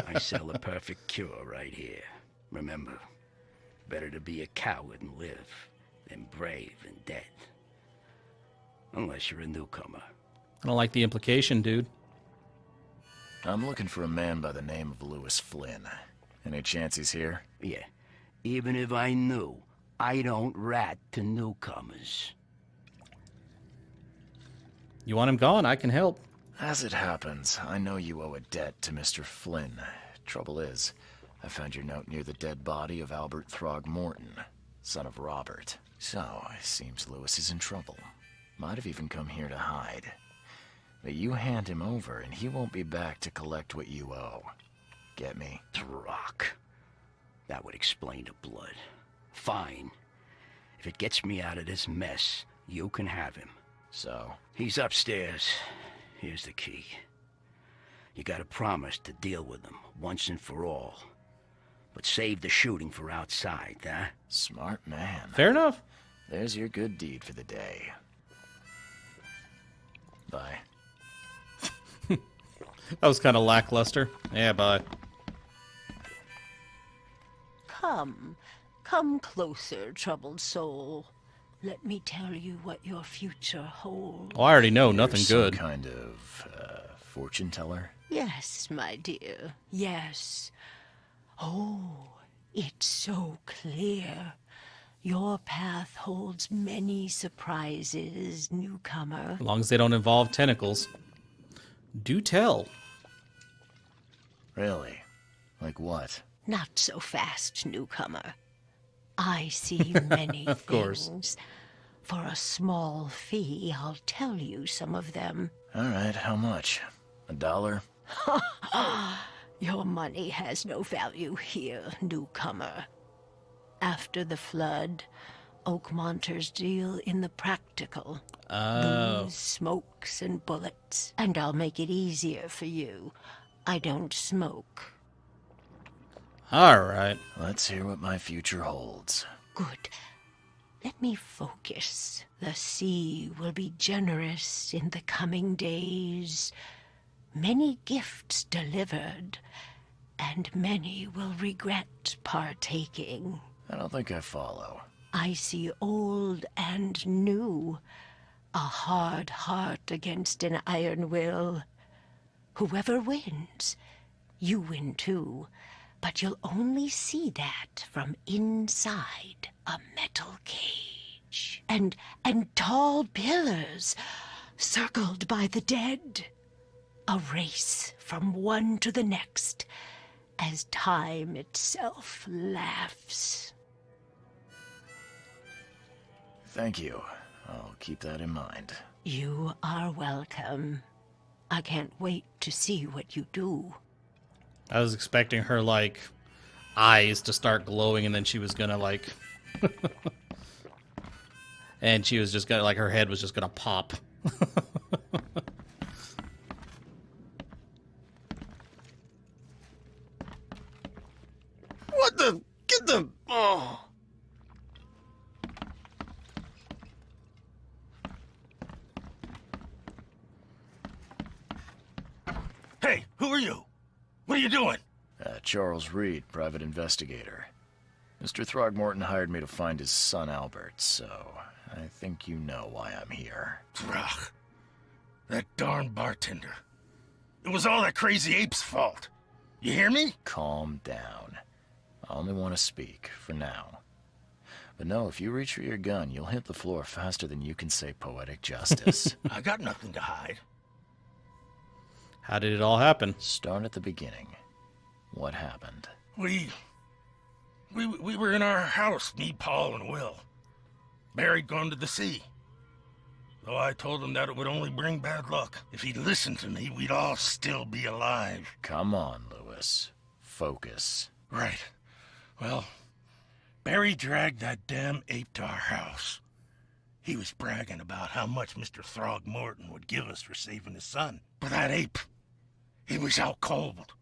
B: I sell the perfect cure right here. Remember, better to be a coward and live than brave and dead. Unless you're a newcomer.
A: I don't like the implication, dude.
M: I'm looking for a man by the name of Lewis Flynn. Any chance he's here?
B: Yeah. Even if I knew, I don't rat to newcomers.
A: You want him gone? I can help.
M: As it happens, I know you owe a debt to Mr. Flynn. Trouble is, I found your note near the dead body of Albert Throgmorton, son of Robert. So, it seems Lewis is in trouble. Might have even come here to hide. But you hand him over, and he won't be back to collect what you owe. Get me?
B: Throck. That would explain the blood. Fine. If it gets me out of this mess, you can have him.
M: So?
B: He's upstairs. Here's the key. You gotta promise to deal with him, once and for all. But save the shooting for outside, huh?
M: Smart man.
A: Fair enough.
M: There's your good deed for the day. Bye.
A: That was kind of lackluster. Yeah, bye.
N: Come closer, troubled soul. Let me tell you what your future holds.
A: Oh, I already know, nothing good.
M: Some kind of, fortune teller?
N: Yes, my dear, yes. Oh, it's so clear. Your path holds many surprises, newcomer.
A: As long as they don't involve tentacles. Do tell.
M: Really? Like what?
N: Not so fast, newcomer. I see many
A: Of course.
N: things. For a small fee, I'll tell you some of them.
M: All right, how much? $1?
N: Your money has no value here, newcomer. After the flood, Oakmonters deal in the practical. Booze, smokes, and bullets. And I'll make it easier for you. I don't smoke.
A: All right.
M: Let's hear what my future holds.
N: Good. Let me focus. The sea will be generous in the coming days. Many gifts delivered, and many will regret partaking.
M: I don't think I follow.
N: I see old and new. A hard heart against an iron will. Whoever wins, you win too. But you'll only see that from inside a metal cage. And tall pillars circled by the dead. A race from one to the next as time itself laughs.
M: Thank you. I'll keep that in mind.
N: You are welcome. I can't wait to see what you do.
A: I was expecting her, like, eyes to start glowing, and then she was gonna, like... and she was just gonna, like, her head was just gonna pop.
K: What the... Get the... Oh...
C: Hey, who are you? What are you doing?
M: Charles Reed, private investigator. Mr. Throgmorton hired me to find his son Albert, so I think you know why I'm here.
C: Throg. That darn bartender. It was all that crazy ape's fault. You hear me?
M: Calm down. I only want to speak, for now. But no, if you reach for your gun, you'll hit the floor faster than you can say poetic justice.
C: I got nothing to hide.
A: How did it all happen?
M: Start at the beginning. What happened?
C: We were in our house, me, Paul, and Will. Barry'd gone to the sea. Though I told him that it would only bring bad luck. If he'd listened to me, we'd all still be alive.
M: Come on, Lewis. Focus.
C: Right. Well, Barry dragged that damn ape to our house. He was bragging about how much Mr. Throgmorton would give us for saving his son. But that ape, he was out cold.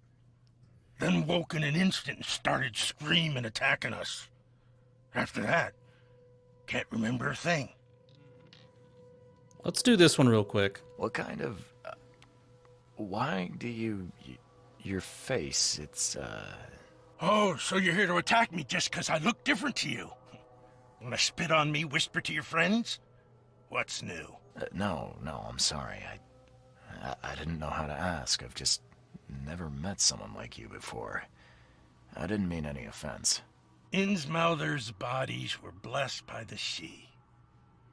C: Then woke in an instant and started screaming, attacking us. After that, can't remember a thing.
A: Let's do this one real quick.
M: What kind of... why do you... your face, it's,
C: Oh, so you're here to attack me just because I look different to you? Want to spit on me, whisper to your friends? What's new?
M: No, I'm sorry. I didn't know how to ask. I've just never met someone like you before. I didn't mean any offense.
C: Innsmouther's bodies were blessed by the sea.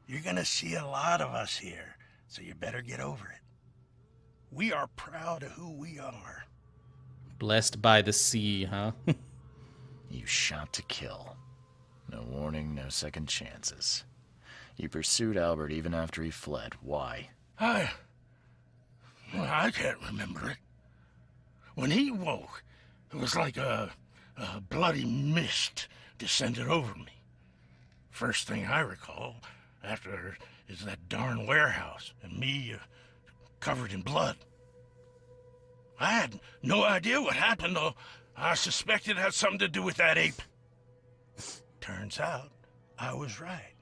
C: You're gonna see a lot of us here, so you better get over it. We are proud of who we are.
A: Blessed by the sea, huh?
M: You shot to kill. No warning, no second chances. You pursued Albert even after he fled. Why?
C: I can't remember it. When he woke, it was like a bloody mist descended over me. First thing I recall after is that darn warehouse and me covered in blood. I had no idea what happened, though. I suspected it had something to do with that ape. Turns out, I was right.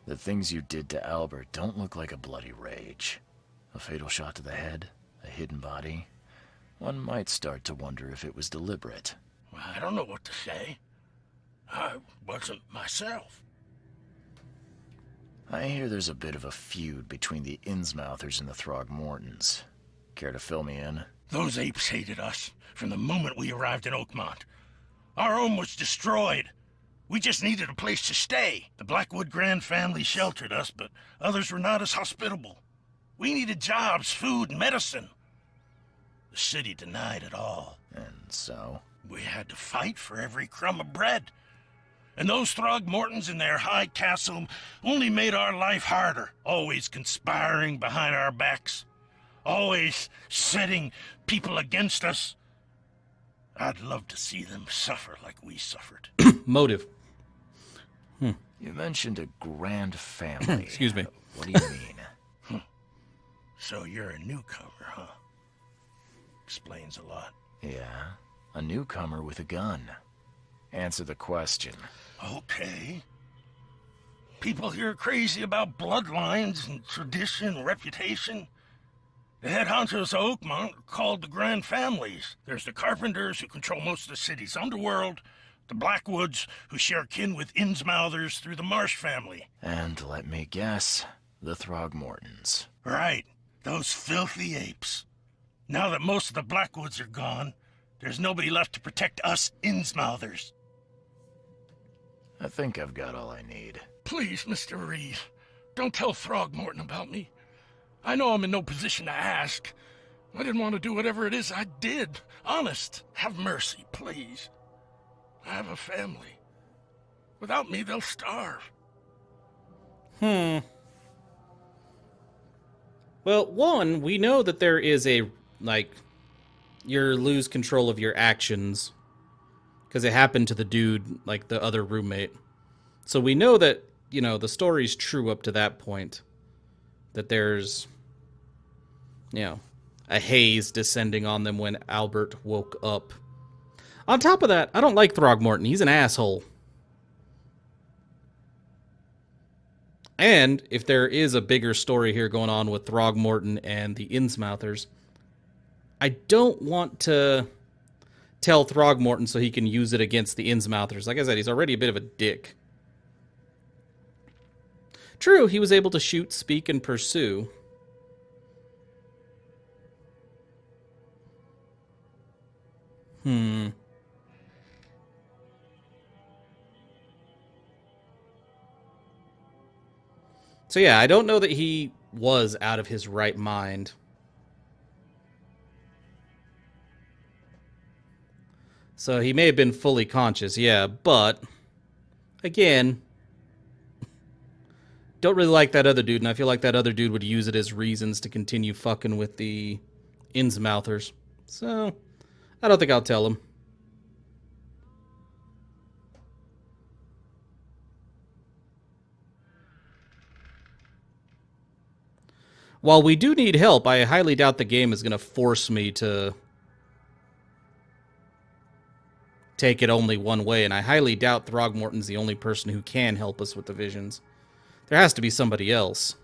M: The things you did to Albert don't look like a bloody rage. A fatal shot to the head, a hidden body. One might start to wonder if it was deliberate.
C: I don't know what to say. I wasn't myself.
M: I hear there's a bit of a feud between the Innsmouthers and the Throgmortons. Care to fill me in?
C: Those apes hated us from the moment we arrived in Oakmont. Our home was destroyed. We just needed a place to stay. The Blackwood Grand family sheltered us, but others were not as hospitable. We needed jobs, food, and medicine. The city denied it all.
M: And so?
C: We had to fight for every crumb of bread. And those Throgmortons in their high castle only made our life harder, always conspiring behind our backs, always setting people against us. I'd love to see them suffer like we suffered.
A: Motive.
M: You mentioned a grand family.
A: Excuse me.
M: What do you mean?
C: So you're a newcomer, huh? Explains a lot.
M: Yeah, a newcomer with a gun. Answer the question.
C: Okay. People here are crazy about bloodlines and tradition and reputation. The head honchos of Oakmont are called the Grand Families. There's the Carpenters, who control most of the city's underworld, the Blackwoods, who share kin with Innsmouthers through the Marsh family.
M: And let me guess, the Throgmortons.
C: Right, those filthy apes. Now that most of the Blackwoods are gone, there's nobody left to protect us Innsmouthers.
M: I think I've got all I need.
C: Please, Mr. Reed, don't tell Throgmorton about me. I know I'm in no position to ask. I didn't want to do whatever it is I did. Honest, have mercy, please. I have a family. Without me, they'll starve.
A: Well, one, we know that there is a, you lose control of your actions. Because it happened to the dude, the other roommate. So we know that, the story's true up to that point. That there's, a haze descending on them when Albert woke up. On top of that, I don't like Throgmorton. He's an asshole. And if there is a bigger story here going on with Throgmorton and the Innsmouthers, I don't want to tell Throgmorton so he can use it against the Innsmouthers. Like I said, he's already a bit of a dick. True, he was able to shoot, speak, and pursue. So yeah, I don't know that he was out of his right mind. So he may have been fully conscious, yeah, but again, don't really like that other dude, and I feel like that other dude would use it as reasons to continue fucking with the Innsmouthers. So I don't think I'll tell him. While we do need help, I highly doubt the game is going to force me to take it only one way, and I highly doubt Throgmorton's the only person who can help us with the visions. There has to be somebody else.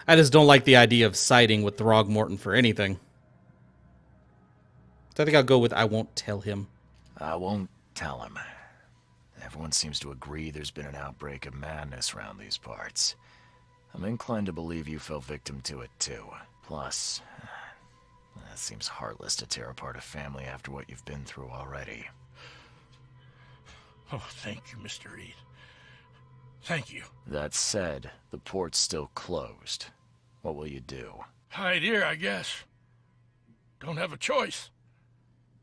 A: I just don't like the idea of siding with Throgmorton for anything. So I think I'll go with I won't tell him.
M: I won't tell him. Everyone seems to agree there's been an outbreak of madness around these parts. I'm inclined to believe you fell victim to it too. Plus, it seems heartless to tear apart a family after what you've been through already.
C: Oh, thank you, Mr. Reed. Thank you.
M: That said, the port's still closed. What will you do?
C: Hide here, I guess. Don't have a choice.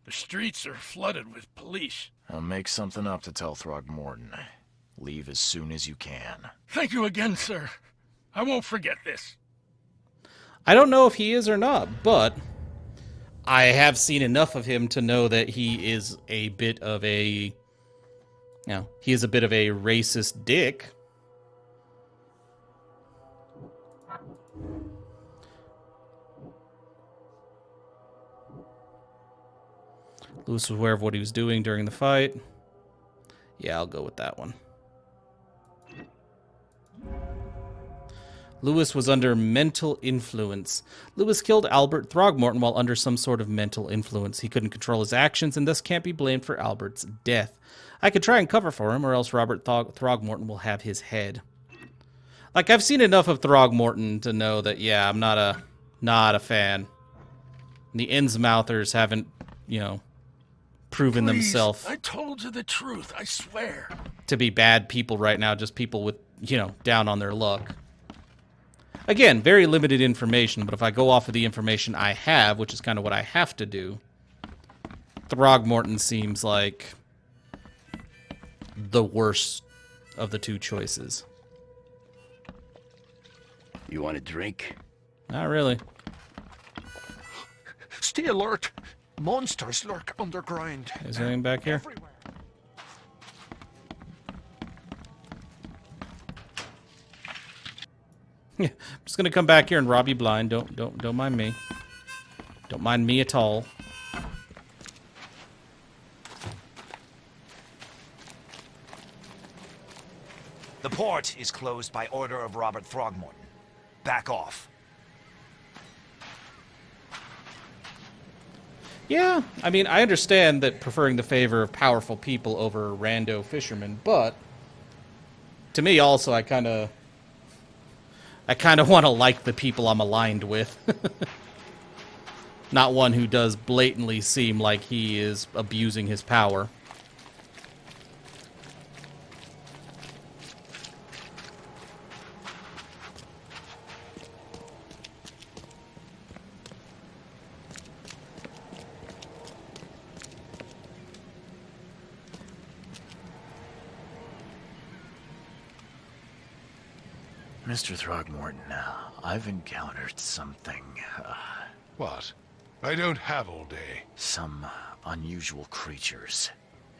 C: The streets are flooded with police.
M: I'll make something up to tell Throgmorton. Leave as soon as you can.
C: Thank you again, sir. I won't forget this.
A: I don't know if he is or not, but I have seen enough of him to know that he is a bit of a... he is a bit of a racist dick. Lewis was aware of what he was doing during the fight. Yeah, I'll go with that one. Lewis was under mental influence. Lewis killed Albert Throgmorton while under some sort of mental influence. He couldn't control his actions and thus can't be blamed for Albert's death. I could try and cover for him, or else Robert Throgmorton will have his head. I've seen enough of Throgmorton to know that, yeah, I'm not a fan. The Innsmouthers haven't, proven themselves.
C: I told you the truth, I swear.
A: To be bad people right now, just people with, down on their luck. Again, very limited information, but if I go off of the information I have, which is kind of what I have to do, Throgmorton seems like the worst of the two choices.
K: You want a drink?
A: Not really.
L: Stay alert. Monsters lurk underground.
A: Is there anything back here?
L: Everywhere.
A: Yeah, I'm just gonna come back here and rob you blind. Don't mind me. Don't mind me at all.
O: The port is closed by order of Robert Throgmorton. Back off.
A: Yeah, I mean, I understand that preferring the favor of powerful people over rando fishermen, but to me also, I kind of want to like the people I'm aligned with. Not one who does blatantly seem like he is abusing his power.
M: Mr. Throgmorton, I've encountered something,
E: What? I don't have all day.
M: Some unusual creatures,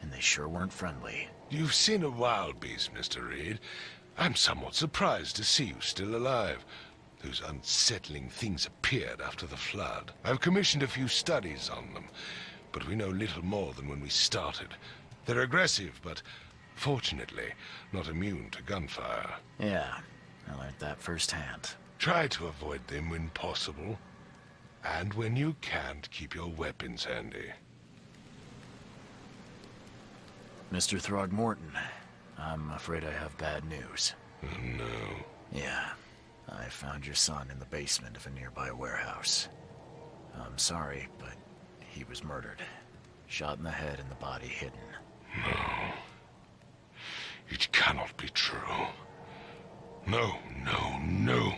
M: and they sure weren't friendly.
E: You've seen a wild beast, Mr. Reed. I'm somewhat surprised to see you still alive. Those unsettling things appeared after the flood. I've commissioned a few studies on them, but we know little more than when we started. They're aggressive, but fortunately not immune to gunfire.
M: Yeah, I learned that firsthand.
E: Try to avoid them when possible. And when you can't, keep your weapons handy.
M: Mr. Throgmorton, I'm afraid I have bad news.
E: No.
M: Yeah, I found your son in the basement of a nearby warehouse. I'm sorry, but he was murdered. Shot in the head and the body hidden.
E: No. It cannot be true. No, no, no.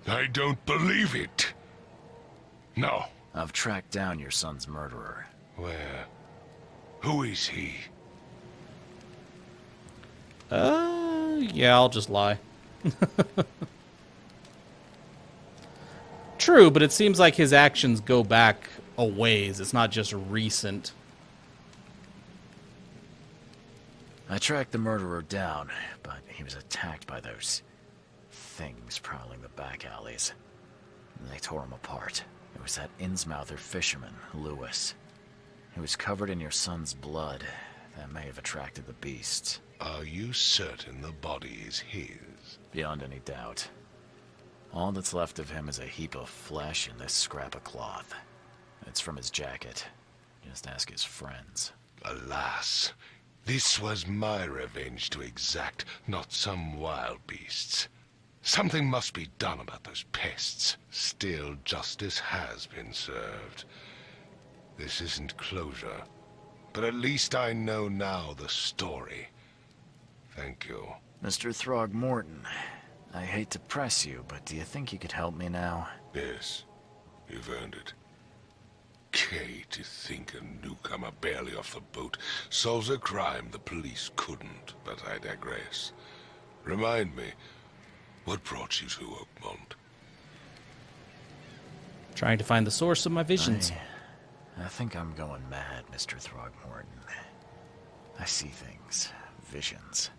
E: I don't believe it. No.
M: I've tracked down your son's murderer.
E: Where? Who is he?
A: Yeah, I'll just lie. True, but it seems like his actions go back a ways. It's not just recent.
M: I tracked the murderer down, but he was attacked by those things prowling the back alleys. They tore him apart. It was that Innsmouther fisherman, Lewis. He was covered in your son's blood. That may have attracted the beasts.
E: Are you certain the body is his?
M: Beyond any doubt. All that's left of him is a heap of flesh and this scrap of cloth. It's from his jacket. Just ask his friends.
E: Alas, this was my revenge to exact, not some wild beast's. Something must be done about those pests. Still, justice has been served. This isn't closure, but at least I know now the story. Thank you.
M: Mr. Throgmorton, I hate to press you, but do you think you could help me now?
E: Yes, you've earned it. Kay, to think a newcomer barely off the boat solves a crime the police couldn't, but I digress. Remind me, what brought you to Oakmont?
A: Trying to find the source of my visions.
M: I think I'm going mad, Mr. Throgmorton. I see things, visions,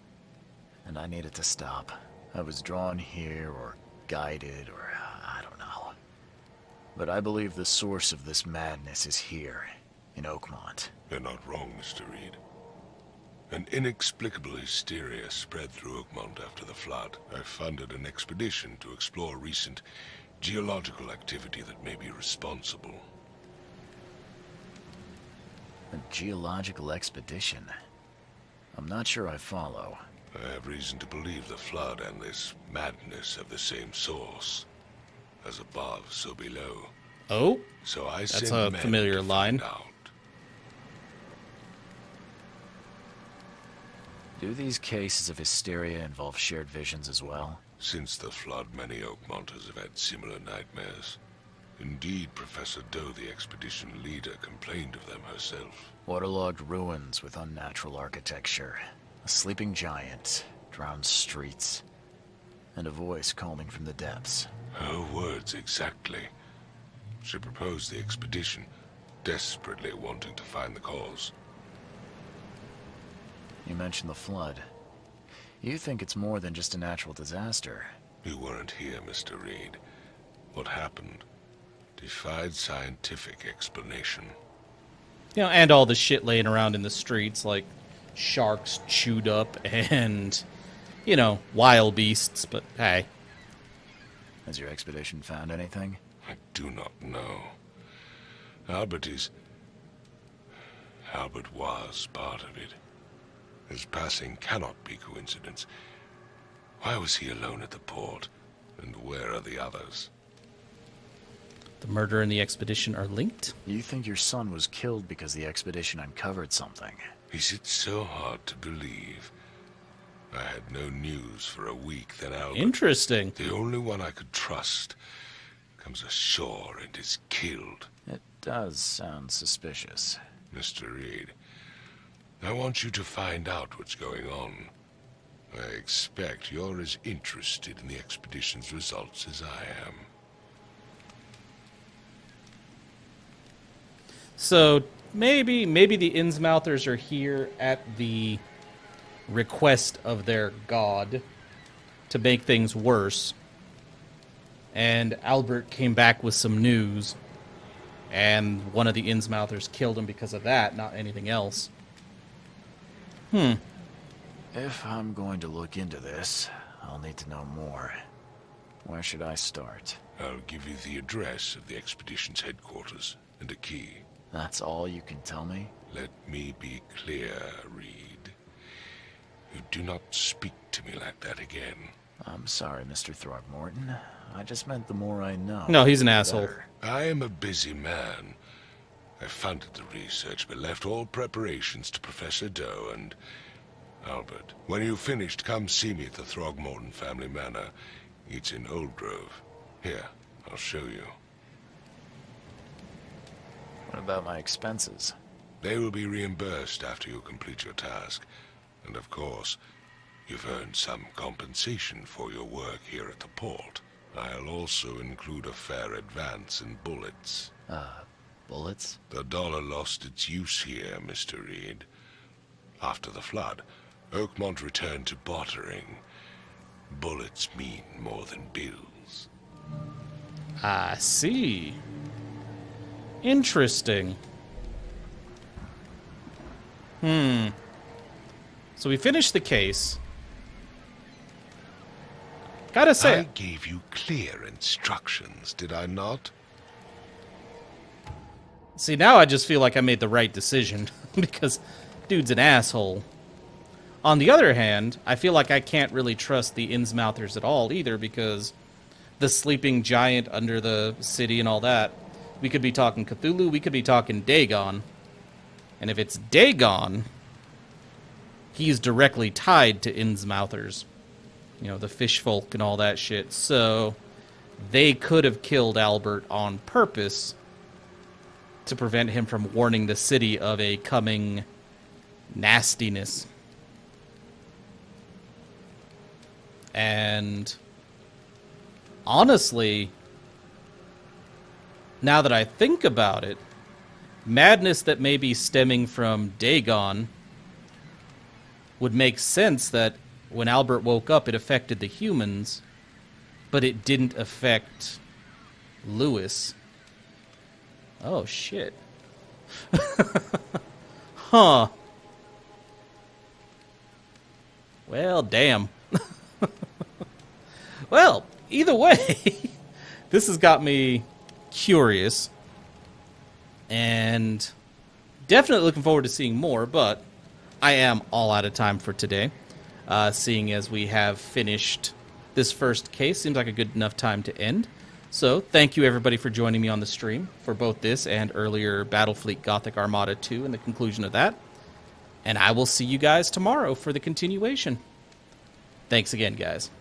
M: and I need it to stop. I was drawn here, or guided, or I don't know. But I believe the source of this madness is here, in Oakmont.
E: You're not wrong, Mr. Reed. An inexplicable hysteria spread through Oakmont after the flood. I funded an expedition to explore recent geological activity that may be responsible.
M: A geological expedition? I'm not sure I follow.
E: I have reason to believe the flood and this madness have the same source. As above, so below.
A: Oh?
E: So I
A: That's
E: send
A: a familiar line.
E: Out.
M: Do these cases of hysteria involve shared visions as well?
E: Since the flood, many Oakmonters have had similar nightmares. Indeed, Professor Doe, the expedition leader, complained of them herself.
M: Waterlogged ruins with unnatural architecture, a sleeping giant, drowned streets, and a voice calling from the depths.
E: Her words exactly. She proposed the expedition, desperately wanting to find the cause.
M: You mentioned the flood. You think it's more than just a natural disaster.
E: You weren't here, Mr. Reed. What happened defied scientific explanation.
A: You know, and all the shit laying around in the streets, like sharks chewed up and you know, wild beasts, but hey.
M: Has your expedition found anything?
E: I do not know. Albert was part of it. His passing cannot be coincidence. Why was he alone at the port? And where are the others?
A: The murder and the expedition are linked?
M: You think your son was killed because the expedition uncovered something?
E: Is it so hard to believe? I had no news for a week, then Albert,
A: interesting,
E: the only one I could trust, comes ashore and is killed.
M: It does sound suspicious.
E: Mr. Reed, I want you to find out what's going on. I expect you're as interested in the expedition's results as I am.
A: So maybe the Innsmouthers are here at the request of their god to make things worse. And Albert came back with some news, and one of the Innsmouthers killed him because of that, not anything else.
M: If I'm going to look into this, I'll need to know more. Where should I start?
E: I'll give you the address of the expedition's headquarters and a key.
M: That's all you can tell me?
E: Let me be clear, Reed. You do not speak to me like that again.
M: I'm sorry, Mr. Throgmorton. I just meant the more I know.
A: No, he's an asshole.
E: I am a busy man. I funded the research, but left all preparations to Professor Doe and Albert. When you've finished, come see me at the Throgmorton family manor. It's in Old Grove. Here, I'll show you.
M: What about my expenses?
E: They will be reimbursed after you complete your task. And of course, you've earned some compensation for your work here at the port. I'll also include a fair advance in bullets.
M: Bullets?
E: The dollar lost its use here, Mr. Reed. After the flood, Oakmont returned to bartering. Bullets mean more than bills.
A: I see. Interesting. So we finished the case. Gotta say,
E: I gave you clear instructions, did I not?
A: See, now I just feel like I made the right decision because dude's an asshole. On the other hand, I feel like I can't really trust the Innsmouthers at all either because the sleeping giant under the city and all that. We could be talking Cthulhu, we could be talking Dagon. And if it's Dagon, he's directly tied to Innsmouthers. You know, the fish folk and all that shit. So they could have killed Albert on purpose to prevent him from warning the city of a coming nastiness. And honestly, now that I think about it, madness that may be stemming from Dagon would make sense that when Albert woke up, it affected the humans, but it didn't affect Lewis. Oh, shit. Huh. Well, damn. Well, either way, this has got me curious. And definitely looking forward to seeing more, but I am all out of time for today. Seeing as we have finished this first case, seems like a good enough time to end. So, thank you everybody for joining me on the stream for both this and earlier Battlefleet Gothic Armada 2 and the conclusion of that. And I will see you guys tomorrow for the continuation. Thanks again, guys.